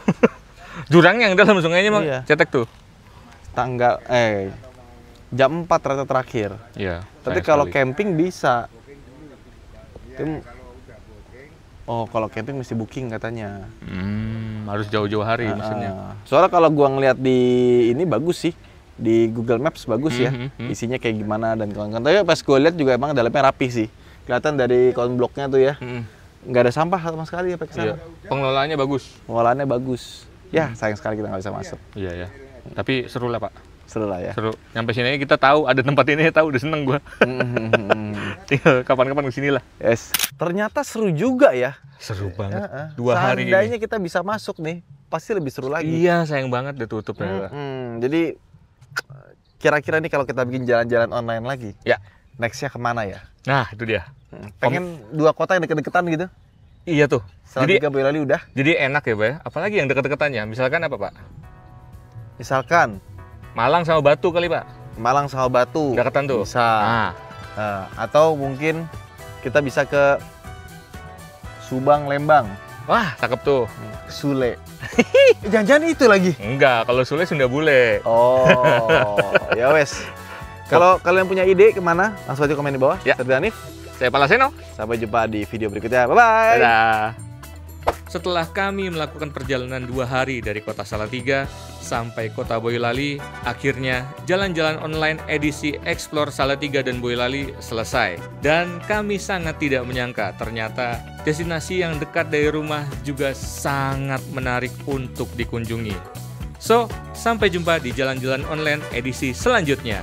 Jurangnya yang dalam, sungainya mah Iya. cetek tuh. Jam 4 rata terakhir. Iya. Tapi kalau camping bisa. Kalau camping mesti booking katanya. Harus jauh-jauh hari maksudnya. Soalnya kalau gua ngeliat di ini bagus sih. Di Google Maps bagus ya. Isinya kayak gimana dan kawan-kawan. Tapi pas gua lihat juga emang dalamnya rapi sih. Kelihatan dari konbloknya tuh ya. Nggak ada sampah sama sekali ya pakai sana. Iya. Pengelolaannya bagus. Pengolahannya bagus. Ya, sayang sekali kita nggak bisa masuk. Iya. Tapi seru lah, Pak. Seru lah ya. Seru. Nyampe sini kita tahu ada tempat ini, tahu udah seneng gua. Tinggal kapan-kapan kesini lah. Yes. Ternyata seru juga ya. Seru banget. 2 hari ini. Seandainya kita bisa masuk nih, pasti lebih seru lagi. Iya, sayang banget udah tutup ya. Jadi kira-kira nih kalau kita bikin jalan-jalan online lagi, Ya. Nextnya kemana ya? Nah, itu dia. Pengen 2 kota yang deket-deketan gitu. Iya tuh. Salatiga Boyolali udah. Jadi enak ya, Pak ya. Apalagi yang deket-deketannya. Misalkan apa, Pak? Misalkan Malang sama Batu kali, Pak. Malang sama Batu. Deketan tuh. Bisa. Atau mungkin kita bisa ke Subang, Lembang. Wah, cakep tuh. Sule. Jangan-jangan itu lagi. Enggak, kalau Sule Sunda Bule. Oh, ya wes. Kalau kalian punya ide kemana, langsung aja komen di bawah. Ya. Saya Danif. Saya Palaseno. Sampai jumpa di video berikutnya. Bye-bye. Dadah. Setelah kami melakukan perjalanan 2 hari dari kota Salatiga sampai kota Boyolali, akhirnya jalan-jalan online edisi Explore Salatiga dan Boyolali selesai. Dan kami sangat tidak menyangka ternyata destinasi yang dekat dari rumah juga sangat menarik untuk dikunjungi. So, sampai jumpa di jalan-jalan online edisi selanjutnya.